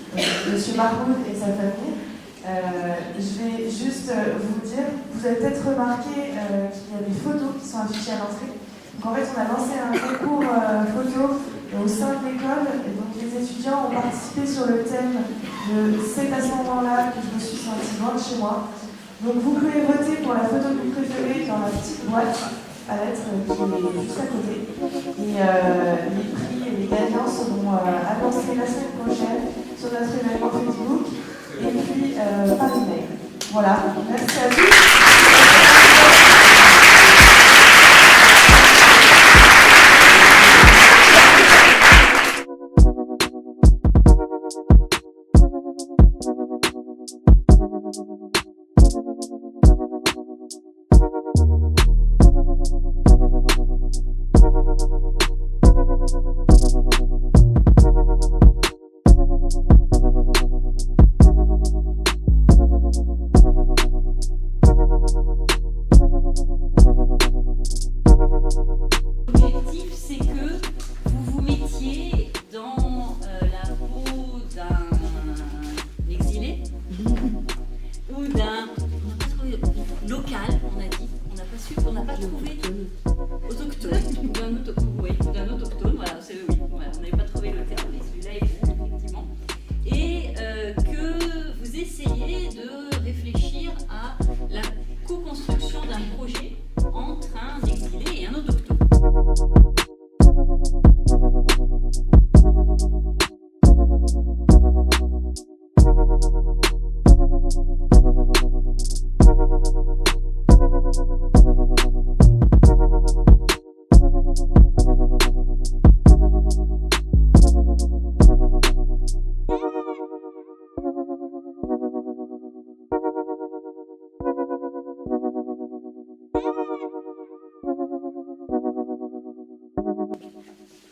M. Mahmoud et sa famille, je vais juste vous dire, vous avez peut-être remarqué qu'il y a des photos qui sont affichées à l'entrée. Donc en fait, on a lancé un concours photo au sein de l'école, et donc les étudiants ont participé sur le thème de « C'est à ce moment-là que je me suis sentie loin de chez moi ». Donc vous pouvez voter pour la photo que vous préférez dans la petite boîte à lettres qui est juste à côté. Et les prix et les gagnants seront annoncés la semaine prochaine sur notre événement Facebook et puis par email. Voilà, merci à tous. L'objectif, c'est que vous vous mettiez dans la peau d'un exilé ou d'un local, on a dit. On n'a pas trouvé autochtone, ou d'un autochtone, voilà, oui, voilà, on n'avait pas trouvé le terme, mais celui-là est effectivement. Et que vous essayez de réfléchir à la co-construction d'un projet entre un exilé et un autochtone.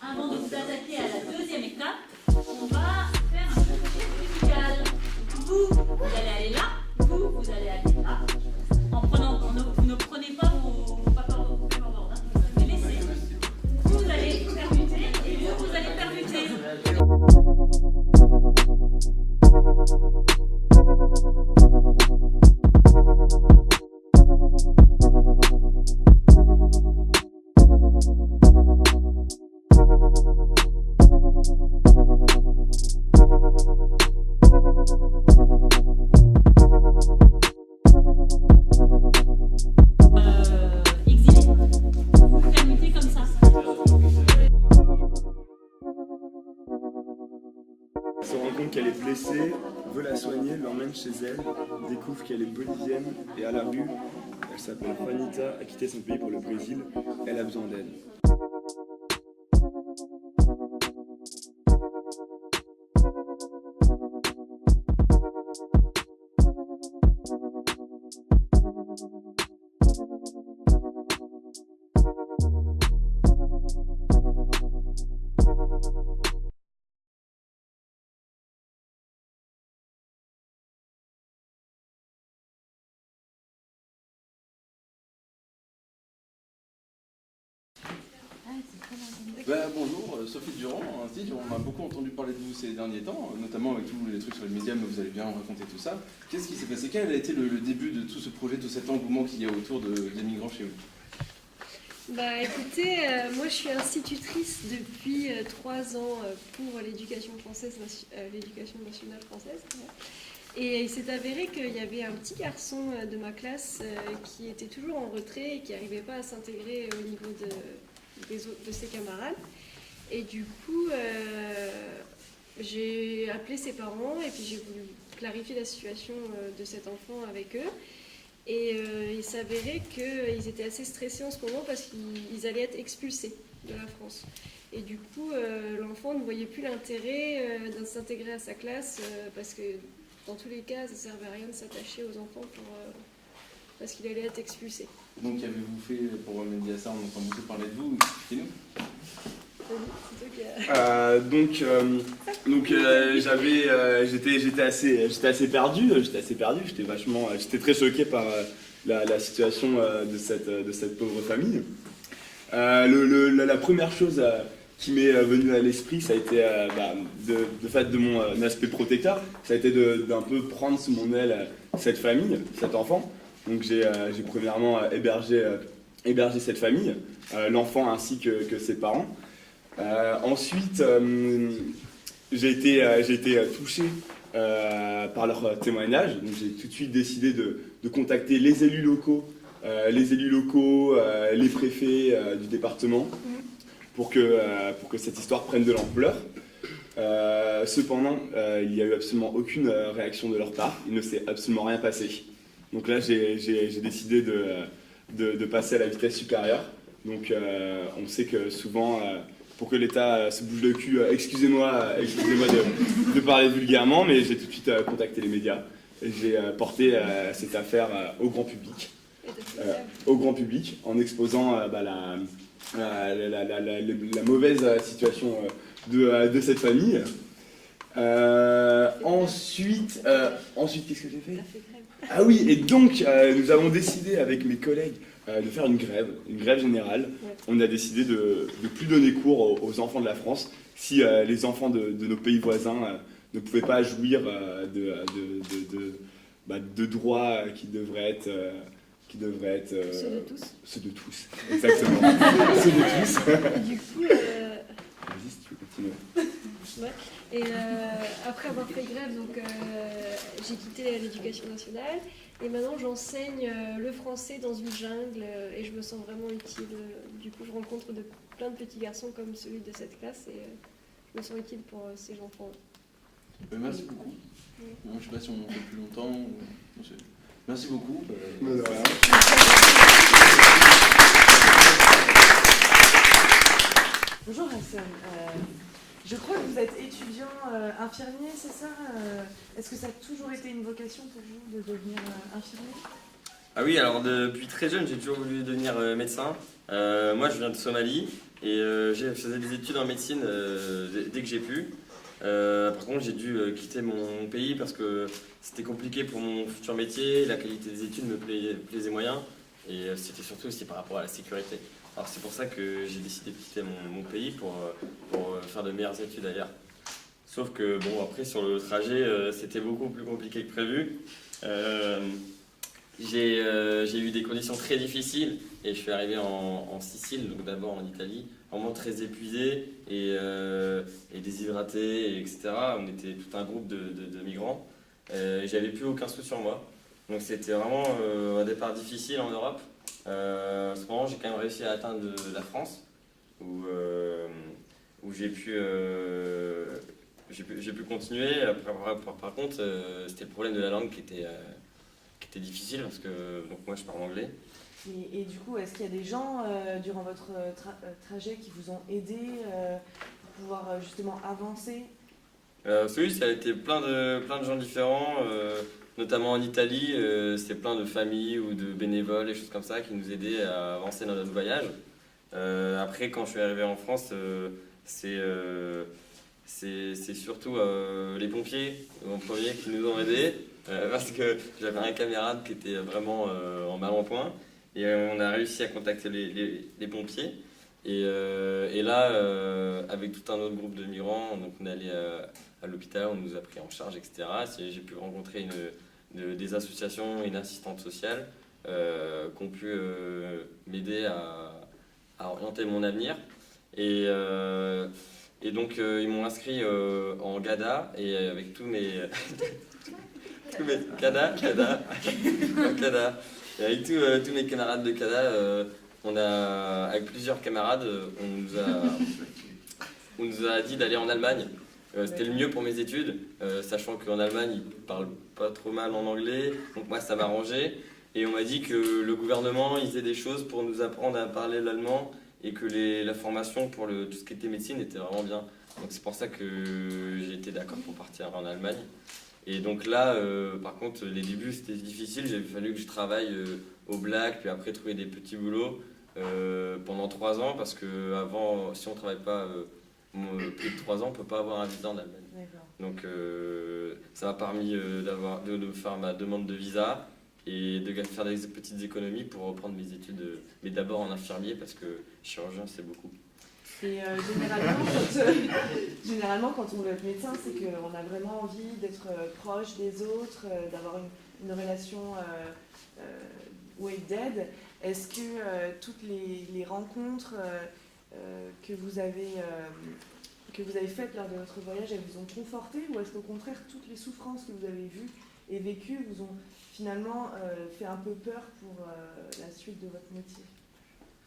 Avant de vous attaquer à la deuxième étape, on va faire un petit musical. Vous allez aller là, vous allez aller là. Vous ne prenez pas vos paperboards, hein, vous les laissez. Vous allez permuter et vous allez permuter. Exilé. Vous permutez comme ça. Se rend compte qu'elle est blessée, veut la soigner, l'emmène chez elle, découvre qu'elle est bolivienne et à la rue, elle s'appelle Juanita, a quitté son pays pour le Brésil, elle a besoin d'aide. Bonjour, Sophie Durand, on a beaucoup entendu parler de vous ces derniers temps, notamment avec tous les trucs sur les médias, mais vous allez bien raconter tout ça. Qu'est-ce qui s'est passé? Quel a été le début de tout ce projet, tout cet engouement qu'il y a autour des migrants chez vous? Écoutez, moi je suis institutrice depuis 3 ans pour l'éducation nationale française. Et il s'est avéré qu'il y avait un petit garçon de ma classe qui était toujours en retrait et qui n'arrivait pas à s'intégrer au niveau de ses camarades. Et du coup, j'ai appelé ses parents et puis j'ai voulu clarifier la situation de cet enfant avec eux. Et il s'avérait qu'ils étaient assez stressés en ce moment parce qu'ils allaient être expulsés. de la France. Et du coup, l'enfant ne voyait plus l'intérêt de s'intégrer à sa classe parce que dans tous les cas, ça ne servait à rien de s'attacher aux enfants parce qu'il allait être expulsé. Donc, qu'avez-vous fait pour remédier à ça? On entend beaucoup parler de vous. Expliquez-nous. J'étais assez perdu. J'étais très choqué par la situation de cette pauvre famille. La première chose qui m'est venue à l'esprit, ça a été de mon aspect protecteur, ça a été d'un peu prendre sous mon aile cette famille, cet enfant. Donc j'ai premièrement hébergé cette famille, l'enfant ainsi que ses parents. Ensuite, j'ai été touché par leur témoignage. Donc j'ai tout de suite décidé de contacter les élus locaux, les préfets du département, pour que cette histoire prenne de l'ampleur. Cependant, il n'y a eu absolument aucune réaction de leur part. Il ne s'est absolument rien passé. Donc là, j'ai décidé de passer à la vitesse supérieure. Donc on sait que souvent, pour que l'État se bouge le cul, excusez-moi de parler vulgairement, mais j'ai tout de suite contacté les médias. Et j'ai porté cette affaire au grand public, en exposant la mauvaise situation de cette famille. Ensuite, qu'est-ce que j'ai fait? Ah oui, et donc nous avons décidé avec mes collègues de faire une grève générale. Ouais. On a décidé de plus donner cours aux enfants de la France si les enfants de nos pays voisins ne pouvaient pas jouir de droits qui devraient être ceux de tous, exactement. Ceux de tous. Et du coup, vas-y si tu veux continuer. Ouais. Et après avoir fait grève, donc j'ai quitté l'éducation nationale et maintenant j'enseigne le français dans une jungle et je me sens vraiment utile. Du coup, je rencontre plein de petits garçons comme celui de cette classe et je me sens utile pour ces enfants. Merci beaucoup. Je ne sais pas si on fait plus longtemps. Merci beaucoup. Bonjour Hassan. Je crois que vous êtes étudiant infirmier, c'est ça? Est-ce que ça a toujours été une vocation pour vous de devenir infirmier? Ah oui, alors depuis très jeune, j'ai toujours voulu devenir médecin. Moi, je viens de Somalie et je faisais des études en médecine dès que j'ai pu. Par contre, j'ai dû quitter mon pays parce que c'était compliqué pour mon futur métier. La qualité des études me plaisait moyen et c'était surtout aussi par rapport à la sécurité. Alors c'est pour ça que j'ai décidé de quitter mon pays pour faire de meilleures études ailleurs. Sauf que bon, après sur le trajet, c'était beaucoup plus compliqué que prévu. J'ai eu des conditions très difficiles et je suis arrivé en Sicile, donc d'abord en Italie, vraiment très épuisé et déshydraté, etc. On était tout un groupe de migrants. J'avais plus aucun sou sur moi. Donc c'était vraiment un départ difficile en Europe. Cependant, j'ai quand même réussi à atteindre la France, où j'ai pu continuer. Par contre, c'était le problème de la langue qui était difficile, parce que donc moi je parle anglais. Et du coup, est-ce qu'il y a des gens durant votre trajet qui vous ont aidé pour pouvoir justement avancer? Oui, ça a été plein de gens différents. Notamment en Italie, c'est plein de familles ou de bénévoles et choses comme ça qui nous aidaient à avancer dans notre voyage. Après, quand je suis arrivé en France, c'est surtout les pompiers en premier qui nous ont aidés parce que j'avais un camarade qui était vraiment en mal en point et on a réussi à contacter les pompiers. Et là, avec tout un autre groupe de migrants, donc on est allé à l'hôpital, on nous a pris en charge, etc. J'ai pu rencontrer des associations et une assistante sociale qui ont pu m'aider à orienter mon avenir. Et donc ils m'ont inscrit en GADA et avec tous mes GADA. Et avec tous mes camarades de GADA, avec plusieurs camarades, on nous a dit d'aller en Allemagne. C'était le mieux pour mes études, sachant qu'en Allemagne, ils parlent pas trop mal en anglais, donc moi ça m'arrangeait. Et on m'a dit que le gouvernement, il faisait des choses pour nous apprendre à parler l'allemand et que la formation pour tout ce qui était médecine était vraiment bien. Donc c'est pour ça que j'ai été d'accord pour partir en Allemagne. Et donc là, par contre, les débuts c'était difficile, il a fallu que je travaille au black, puis après trouver des petits boulots pendant 3 ans, parce que avant, si on ne travaille pas plus de 3 ans, on ne peut pas avoir un visa en Allemagne. Donc ça m'a permis de faire ma demande de visa et de faire des petites économies pour reprendre mes études, mais d'abord en infirmier, parce que chirurgien c'est beaucoup. Et généralement, quand on veut être médecin, c'est qu'on a vraiment envie d'être proche des autres, d'avoir une relation way d'aide. Est-ce que toutes les rencontres que vous avez faites lors de votre voyage, elles vous ont conforté, ou est-ce qu'au contraire, toutes les souffrances que vous avez vues et vécues vous ont finalement fait un peu peur pour la suite de votre métier?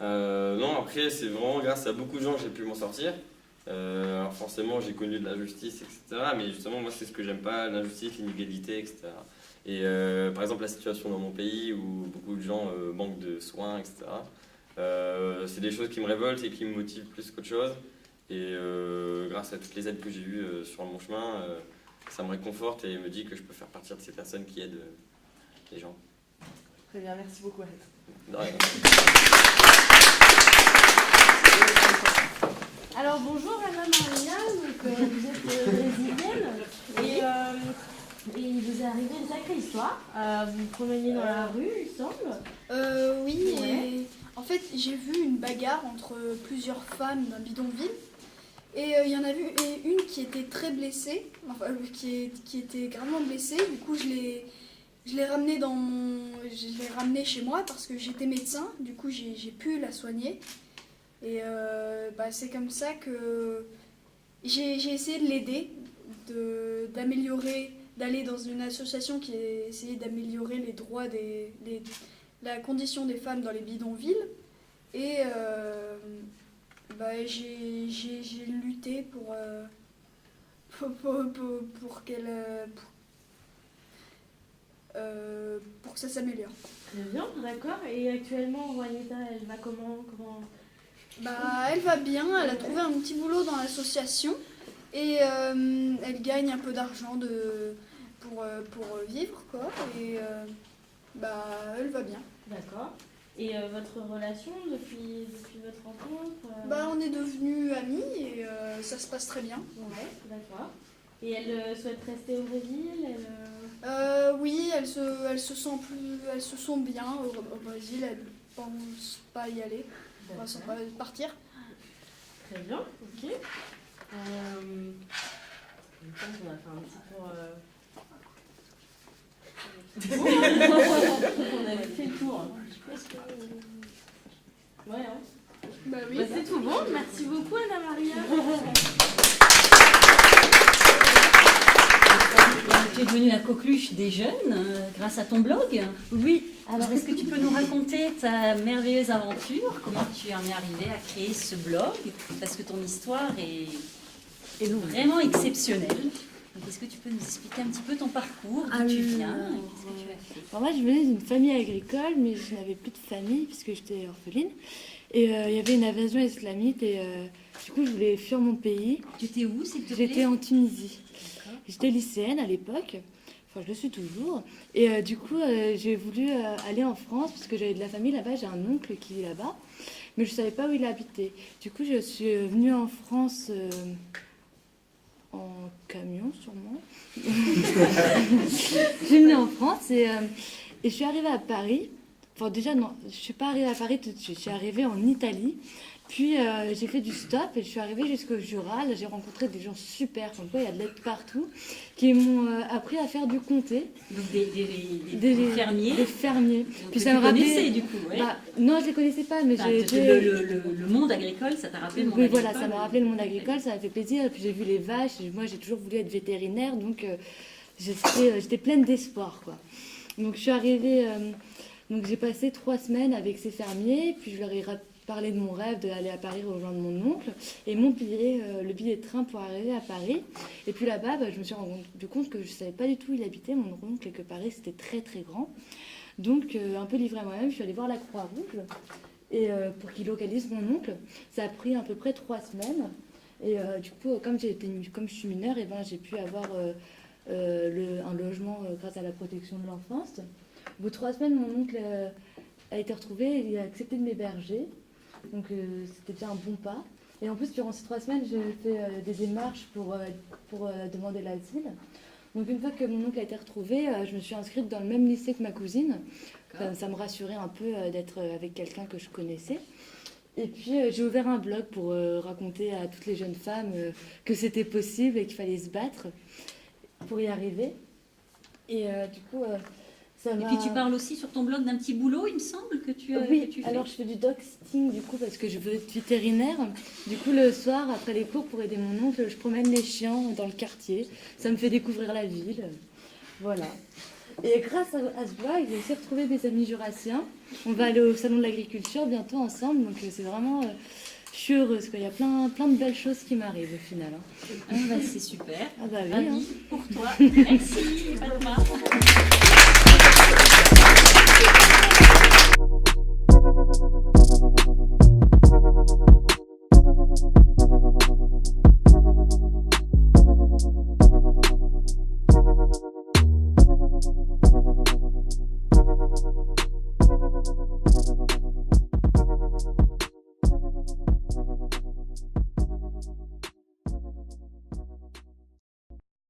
Non, après, c'est vraiment grâce à beaucoup de gens que j'ai pu m'en sortir. Alors forcément, j'ai connu de l'injustice, etc. Mais justement, moi, c'est ce que j'aime pas, l'injustice, l'inégalité, etc. Et par exemple, la situation dans mon pays où beaucoup de gens manquent de soins, etc. C'est des choses qui me révoltent et qui me motivent plus qu'autre chose. Et grâce à toutes les aides que j'ai eues sur mon chemin, ça me réconforte et me dit que je peux faire partie de ces personnes qui aident les gens. Très bien, merci beaucoup, Arrête. De rien. Alors bonjour Anna Maria, donc, vous êtes brésilienne et il vous est arrivé une sacrée histoire. Vous vous promeniez dans la rue, il semble. Oui, Ouais. et en fait j'ai vu une bagarre entre plusieurs femmes d'un bidonville et il y en a vu une qui était très blessée, enfin qui était gravement blessée. Du coup je l'ai ramenée chez moi parce que j'étais médecin. Du coup j'ai pu la soigner. Et c'est comme ça que j'ai essayé de l'aider, d'aller dans une association qui a essayé d'améliorer les droits, la condition des femmes dans les bidonvilles. Et j'ai lutté pour que ça s'améliore. Très bien, d'accord. Et actuellement, Juanita, elle va comment Elle va bien, elle a trouvé un petit boulot dans l'association et elle gagne un peu d'argent pour vivre, quoi. Et elle va bien. D'accord. Et votre relation depuis votre rencontre On est devenus amis et ça se passe très bien. Ouais, d'accord. Et elle souhaite rester au Brésil Oui, elle se sent bien au Brésil, elle pense pas y aller. On va pas partir. Très bien, ok. Je pense qu'on a fait un petit tour. On avait fait le tour. Je pense que... Ouais, hein. Oui. C'est tout bon. Merci beaucoup, Anna Maria. Tu es devenue la coqueluche des jeunes grâce à ton blog. Oui. Alors, est-ce que tu peux nous raconter ta merveilleuse aventure? Comment tu en es arrivée à créer ce blog? Parce que ton histoire est vraiment exceptionnelle. Donc, est-ce que tu peux nous expliquer un petit peu ton parcours, d'où tu viens, et qu'est-ce que tu as fait? Alors moi, je venais d'une famille agricole, mais je n'avais plus de famille puisque j'étais orpheline. Et il y avait une invasion islamite et du coup, je voulais fuir mon pays. Tu étais où, s'il te plaît? J'étais en Tunisie. J'étais lycéenne à l'époque. Enfin, je le suis toujours. Et du coup, j'ai voulu aller en France parce que j'avais de la famille là-bas. J'ai un oncle qui est là-bas, mais je ne savais pas où il habitait. Du coup, je suis venue en France en camion, sûrement. Je suis venue en France et je suis arrivée à Paris. Enfin, déjà, non, je ne suis pas arrivée à Paris tout de suite. Je suis arrivée en Italie. Puis j'ai fait du stop et je suis arrivée jusqu'au Jura. Là, j'ai rencontré des gens super, comme quoi il y a de l'aide partout, qui m'ont appris à faire du comté. Donc des fermiers. Des fermiers. Donc, puis que ça tu me rappelait. connaissais, du coup, ouais. Non, je les connaissais pas, mais j'ai été. Le monde agricole, ça t'a rappelé le monde oui, agricole. voilà, ça m'a rappelé le monde agricole, ça m'a fait plaisir. Et puis j'ai vu les vaches. Et moi, j'ai toujours voulu être vétérinaire, donc j'étais pleine d'espoir, quoi. Donc je suis arrivée. Donc j'ai passé 3 semaines avec ces fermiers, puis je leur ai parlé de mon rêve d'aller à Paris rejoindre mon oncle, et mon billet, le billet de train pour arriver à Paris. Et puis là-bas, je me suis rendu compte que je ne savais pas du tout où il habitait, mon oncle, et que Paris c'était très très grand. Donc un peu livrée à moi-même, je suis allée voir la Croix-Rouge, et pour qu'il localise mon oncle. Ça a pris à peu près 3 semaines. Et du coup, comme je suis mineure, et ben, j'ai pu avoir un logement grâce à la protection de l'enfance. Au bout de 3 semaines, mon oncle a été retrouvé et il a accepté de m'héberger. Donc c'était déjà un bon pas. Et en plus, durant ces 3 semaines, j'ai fait des démarches pour demander l'asile. Donc une fois que mon oncle a été retrouvé, je me suis inscrite dans le même lycée que ma cousine. Ça me rassurait un peu d'être avec quelqu'un que je connaissais. Et puis j'ai ouvert un blog pour raconter à toutes les jeunes femmes que c'était possible et qu'il fallait se battre pour y arriver. Et du coup, ça m'a... Et puis tu parles aussi sur ton blog d'un petit boulot, il me semble, que tu Oui, que tu fais. alors je fais du dog-sitting du coup parce que je veux être vétérinaire. Du coup, le soir, après les cours, pour aider mon oncle, je promène les chiens dans le quartier. Ça me fait découvrir la ville. Voilà. Et grâce à ce blog, j'ai aussi retrouvé mes amis jurassiens. On va aller au salon de l'agriculture bientôt ensemble, donc c'est vraiment... je suis heureuse, quoi. Il y a plein de belles choses qui m'arrivent au final. Ah bah, c'est super. Ah bah oui, Ravi hein. pour toi. Merci, Fatma. Thank you.